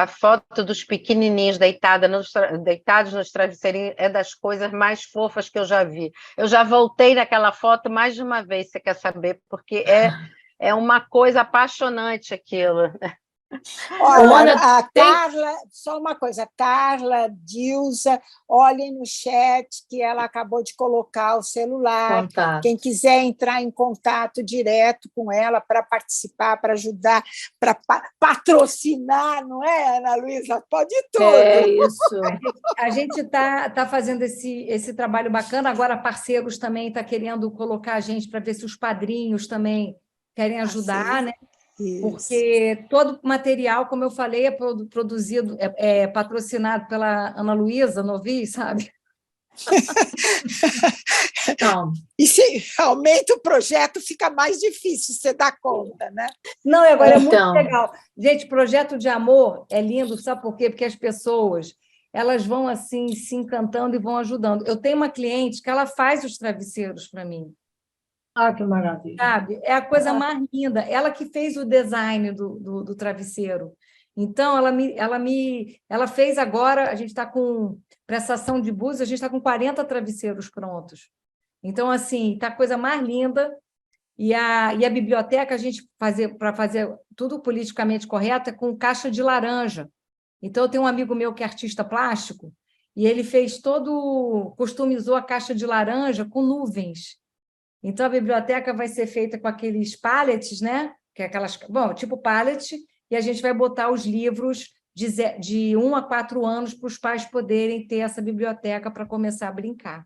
foto dos pequenininhos deitados nos travesseirinhos é das coisas mais fofas que eu já vi. Eu já voltei naquela foto mais de uma vez, você quer saber, porque é uma coisa apaixonante aquilo. Olha, a Carla, só uma coisa, Carla, Dilza, olhem no chat que ela acabou de colocar o celular. Contato. Quem quiser entrar em contato direto com ela para participar, para ajudar, para patrocinar, não é, Ana Luísa? Pode tudo. É isso. A gente tá fazendo esse trabalho bacana, agora Parceiros também está querendo colocar a gente para ver se os padrinhos também querem ajudar, né? Isso. Porque todo material, como eu falei, é produzido, patrocinado pela Ana Luísa Novis, sabe? Então, e se aumenta o projeto, fica mais difícil você dar conta, né? Não, agora é muito legal. Gente, projeto de amor é lindo, sabe por quê? Porque as pessoas elas vão assim se encantando e vão ajudando. Eu tenho uma cliente que ela faz os travesseiros para mim. Ah, que maravilha. Sabe? É a coisa mais linda. Ela que fez o design do travesseiro. Então, ela fez agora, a gente está com, para essa ação de Búzios, a gente está com 40 travesseiros prontos. Então, assim, está a coisa mais linda. E a biblioteca, a gente para fazer tudo politicamente correto, é com caixa de laranja. Então, eu tenho um amigo meu que é artista plástico, e ele customizou a caixa de laranja com nuvens. Então, a biblioteca vai ser feita com aqueles pallets, né? Que é tipo pallet, e a gente vai botar os livros de 1 a 4 anos para os pais poderem ter essa biblioteca para começar a brincar.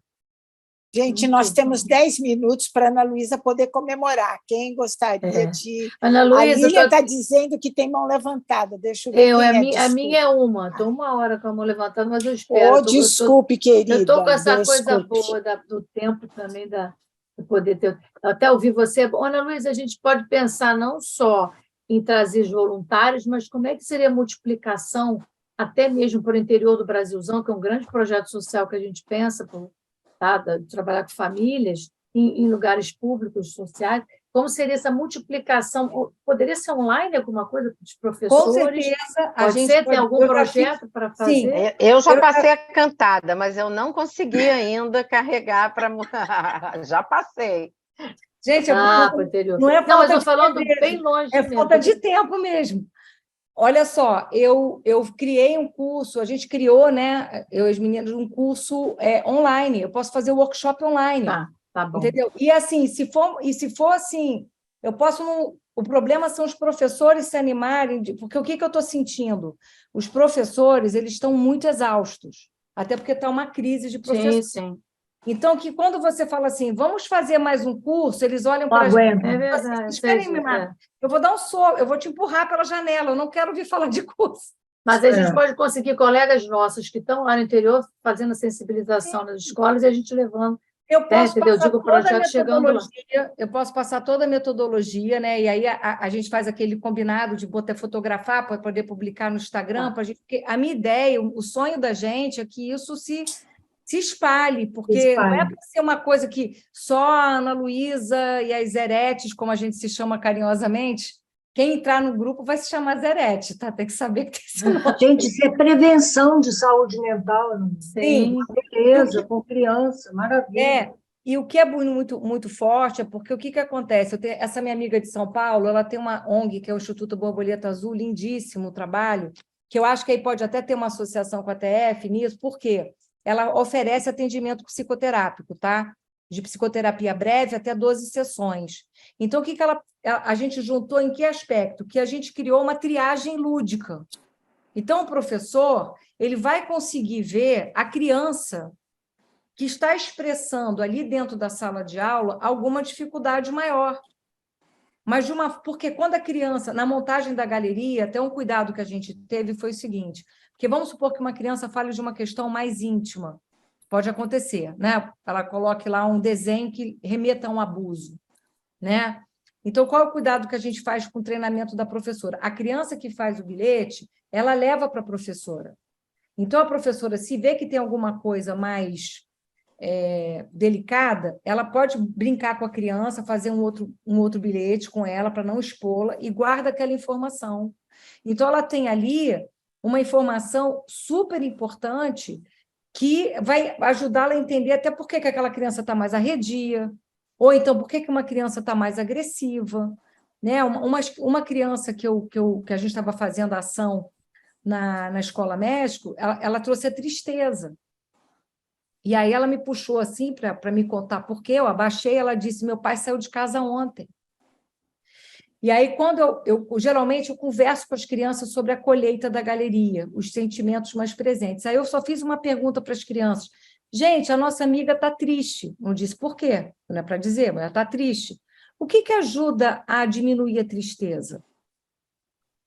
Gente, nós temos 10 minutos para a Ana Luísa poder comemorar. Quem gostaria de... Ana Luísa, a Lilian está dizendo que tem mão levantada. Deixa eu ver a minha é uma. Estou 1 hora com a mão levantada, mas eu espero. Desculpe, querida. Eu estou com essa coisa boa do tempo também, de poder ter... Até ouvir você. Ana Luísa, a gente pode pensar não só em trazer os voluntários, mas como é que seria a multiplicação, até mesmo para o interior do Brasilzão, que é um grande projeto social que a gente pensa, de trabalhar com famílias, em lugares públicos, sociais. Como seria essa multiplicação? Poderia ser online alguma coisa para os professores? Com certeza. Você tem algum projeto para fazer? Sim, eu já passei a cantada, mas eu não consegui ainda carregar para... Já passei. Gente, para o interior. não é Não, mas falta eu de falando desejo, bem longe é mesmo. falta de tempo mesmo. Olha só, eu criei um curso, a gente criou, né, eu e os meninos, um curso online. Eu posso fazer o workshop online. Tá bom. Entendeu? E assim, se for assim, eu posso não. O problema são os professores se animarem, porque o que eu estou sentindo? Os professores, eles estão muito exaustos, até porque está uma crise de professores. Sim. Então, que quando você fala assim, vamos fazer mais um curso, eles olham Não para a gente. aguento. É verdade. Vocês querem me matar? Eu vou dar um soco, eu vou te empurrar pela janela, eu não quero ouvir falar de curso. Mas a gente pode conseguir colegas nossos que estão lá no interior fazendo a sensibilização nas escolas e a gente levando. Eu posso entendeu? passar Digo, o toda a projeto chegando lá. metodologia, eu posso passar toda a metodologia, né? E aí a gente faz aquele combinado de botar fotografar para poder publicar no Instagram, para gente, porque a minha ideia, o sonho da gente é que isso se espalhe, porque não é para ser uma coisa que só a Ana Luísa e as Zeretes, como a gente se chama carinhosamente, quem entrar no grupo vai se chamar Zerete, tá? Tem que saber que tem esse nome. Gente, isso é prevenção de saúde mental, Sim. beleza, com criança, maravilha. E o que é muito, muito forte é porque o que acontece? Essa minha amiga de São Paulo, ela tem uma ONG, que é o Instituto Borboleta Azul, lindíssimo o trabalho, que eu acho que aí pode até ter uma associação com a TF nisso, porque ela oferece atendimento psicoterápico, tá? De psicoterapia breve até 12 sessões. Então, o que a gente juntou em que aspecto? Que a gente criou uma triagem lúdica. Então, o professor ele vai conseguir ver a criança que está expressando ali dentro da sala de aula alguma dificuldade maior. Mas porque quando a criança, na montagem da galeria, até um cuidado que a gente teve foi o seguinte, porque vamos supor que uma criança fale de uma questão mais íntima, pode acontecer, né? Ela coloque lá um desenho que remeta a um abuso, né? Então, qual é o cuidado que a gente faz com o treinamento da professora? A criança que faz o bilhete, ela leva para a professora. Então, a professora, se vê que tem alguma coisa mais delicada, ela pode brincar com a criança, fazer um outro bilhete com ela para não expô-la e guarda aquela informação. Então, ela tem ali uma informação super importante que vai ajudá-la a entender até por que aquela criança está mais arredia, ou então por que uma criança está mais agressiva. Né? Uma criança que a gente estava fazendo a ação na Escola México, ela trouxe a tristeza. E aí ela me puxou assim para me contar por quê. Eu abaixei, ela disse, meu pai saiu de casa ontem. E aí, quando geralmente eu converso com as crianças sobre a colheita da galeria, os sentimentos mais presentes. Aí eu só fiz uma pergunta para as crianças. Gente, a nossa amiga está triste. Não disse por quê, não é para dizer, mas ela está triste. O que ajuda a diminuir a tristeza?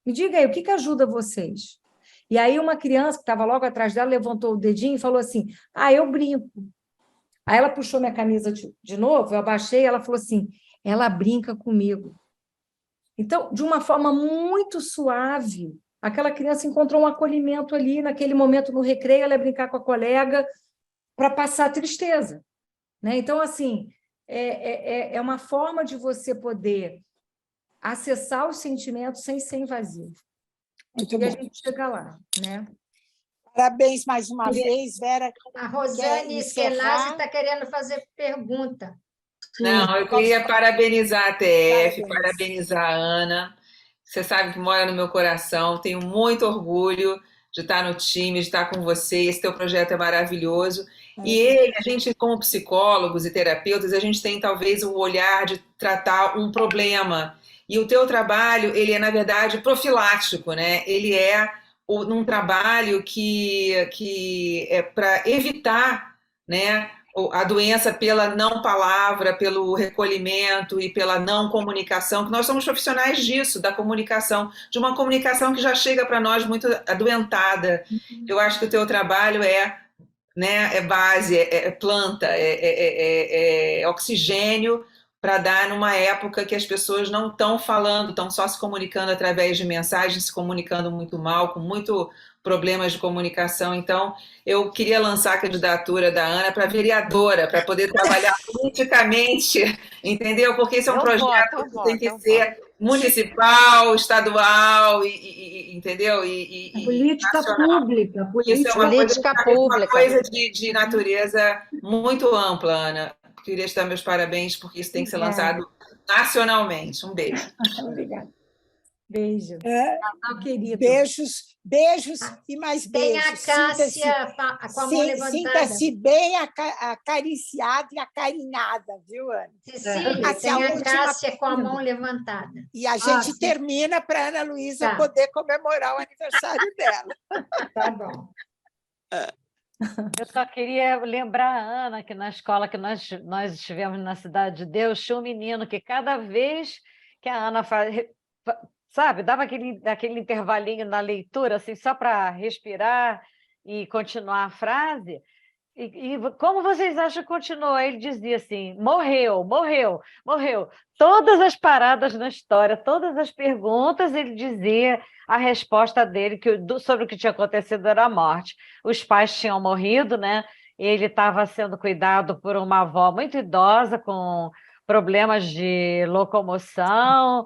Me diga aí, o que ajuda vocês? E aí uma criança que estava logo atrás dela levantou o dedinho e falou assim, eu brinco. Aí ela puxou minha camisa de novo, eu abaixei, ela falou assim, ela brinca comigo. Então, de uma forma muito suave, aquela criança encontrou um acolhimento ali, naquele momento no recreio, ela ia brincar com a colega para passar a tristeza. Né? Então, assim, é uma forma de você poder acessar os sentimentos sem ser invasivo. Muito e bom. A gente chega lá, né? Parabéns mais uma vez, Vera. A Rosane Eskenazi está querendo fazer pergunta. Não, eu queria parabenizar a TF, parabenizar a Ana. Você sabe que mora no meu coração. Tenho muito orgulho de estar no time, de estar com você. Esse teu projeto é maravilhoso. E a gente, como psicólogos e terapeutas, a gente tem talvez o olhar de tratar um problema. E o teu trabalho, ele é, na verdade, profilático, né? Ele é um trabalho que é para evitar, né, a doença pela não palavra, pelo recolhimento e pela não comunicação, que nós somos profissionais disso, da comunicação, de uma comunicação que já chega para nós muito adoentada. Eu acho que o teu trabalho é base, é planta, é oxigênio para dar numa época que as pessoas não estão falando, estão só se comunicando através de mensagens, se comunicando muito mal, com muito problemas de comunicação. Então, eu queria lançar a candidatura da Ana para vereadora, para poder trabalhar politicamente, entendeu? Porque esse é um projeto que tem que ser municipal, estadual, entendeu? Política pública. Isso é uma coisa de natureza muito ampla, Ana. queria te dar meus parabéns, porque isso tem que ser lançado nacionalmente. Um beijo. Obrigada. Beijo. Querido. Beijos e mais Tem beijos. a Cássia com a mão levantada. Sinta-se bem acariciada e acarinhada, viu, Ana? Cecília, tem a Cássia com a mão levantada. E a gente termina para a Ana Luísa poder comemorar o aniversário dela. Tá bom. Eu só queria lembrar a Ana que na escola que nós estivemos na Cidade de Deus, tinha um menino que cada vez que a Ana sabe, dava aquele intervalinho na leitura, assim, só para respirar e continuar a frase. E como vocês acham que continuou? Ele dizia assim, morreu. Todas as paradas na história, todas as perguntas, ele dizia a resposta dele sobre o que tinha acontecido era a morte. Os pais tinham morrido, né? Ele estava sendo cuidado por uma avó muito idosa, com problemas de locomoção,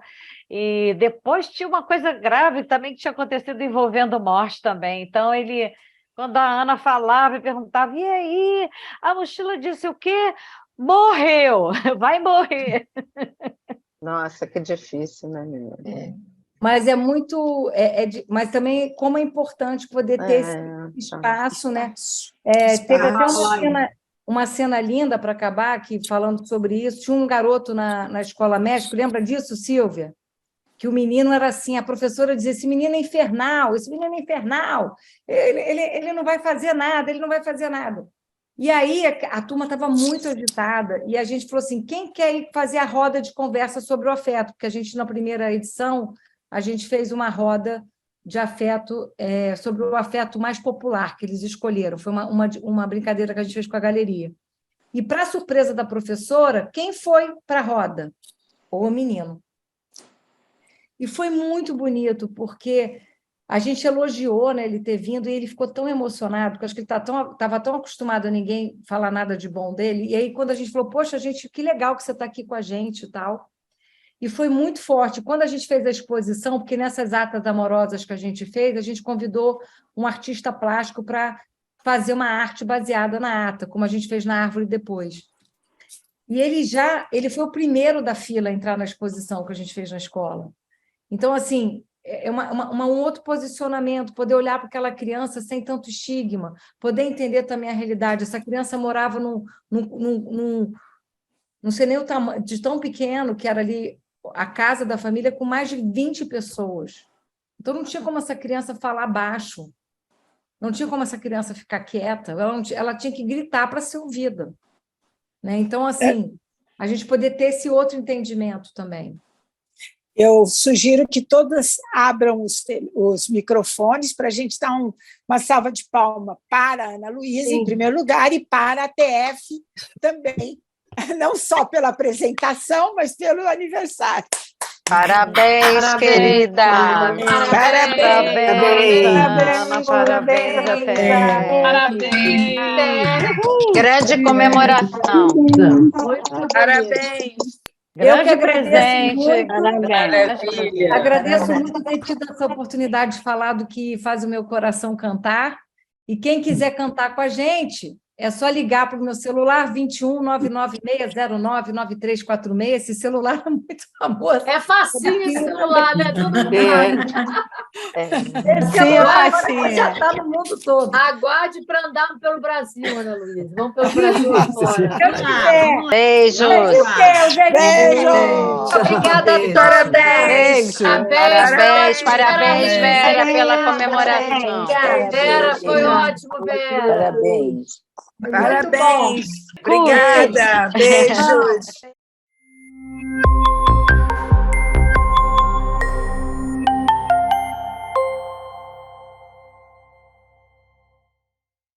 e depois tinha uma coisa grave também que tinha acontecido envolvendo morte também. Então, quando a Ana falava e perguntava, e aí? A mochila disse o quê? Morreu, vai morrer. Nossa, que difícil, né, menina? Mas é muito... mas também como é importante poder ter esse espaço, né? Teve até uma cena linda para acabar aqui, falando sobre isso. Tinha um garoto na escola médica, lembra disso, Silvia? Que o menino era assim, a professora dizia, esse menino é infernal, ele não vai fazer nada, ele não vai fazer nada. E aí a turma estava muito agitada, e a gente falou assim, quem quer ir fazer a roda de conversa sobre o afeto? Porque a gente, na primeira edição, a gente fez uma roda de afeto, sobre o afeto mais popular que eles escolheram. Foi uma brincadeira que a gente fez com a galeria. E, para surpresa da professora, quem foi para a roda? O menino. E foi muito bonito, porque a gente elogiou, né, ele ter vindo, e ele ficou tão emocionado, porque acho que ele estava tão acostumado a ninguém falar nada de bom dele. E aí, quando a gente falou, poxa, gente, que legal que você está aqui com a gente e tal. E foi muito forte. Quando a gente fez a exposição, porque nessas atas amorosas que a gente fez, a gente convidou um artista plástico para fazer uma arte baseada na ata, como a gente fez na árvore depois. E ele foi o primeiro da fila a entrar na exposição que a gente fez na escola. Então, assim, é um outro posicionamento, poder olhar para aquela criança sem tanto estigma, poder entender também a realidade. Essa criança morava não sei nem o tamanho, de tão pequeno, que era ali a casa da família, com mais de 20 pessoas. Então, não tinha como essa criança falar baixo, não tinha como essa criança ficar quieta, ela tinha que gritar para ser ouvida. Né? Então, assim, a gente poder ter esse outro entendimento também. Eu sugiro que todas abram os microfones para a gente dar uma salva de palma para a Ana Luísa, em primeiro lugar, e para a TF também, não só pela apresentação, mas pelo aniversário. Parabéns, querida! Parabéns! Grande comemoração! Parabéns! Grande presente. Agradeço muito ter tido essa oportunidade de falar do que faz o meu coração cantar. E quem quiser cantar com a gente, é só ligar para o meu celular, 21 99609 9346. Esse celular é muito famoso. É facinho esse celular, né? Todo mundo Esse celular já está no mundo todo. Aguarde para andar pelo Brasil, Ana Luísa. Vamos pelo Brasil afora. Beijos! Beijos! Obrigada a todas! Parabéns, Vera, pela comemoração. Vera, foi ótimo, Vera. Parabéns! Obrigada! Beijos!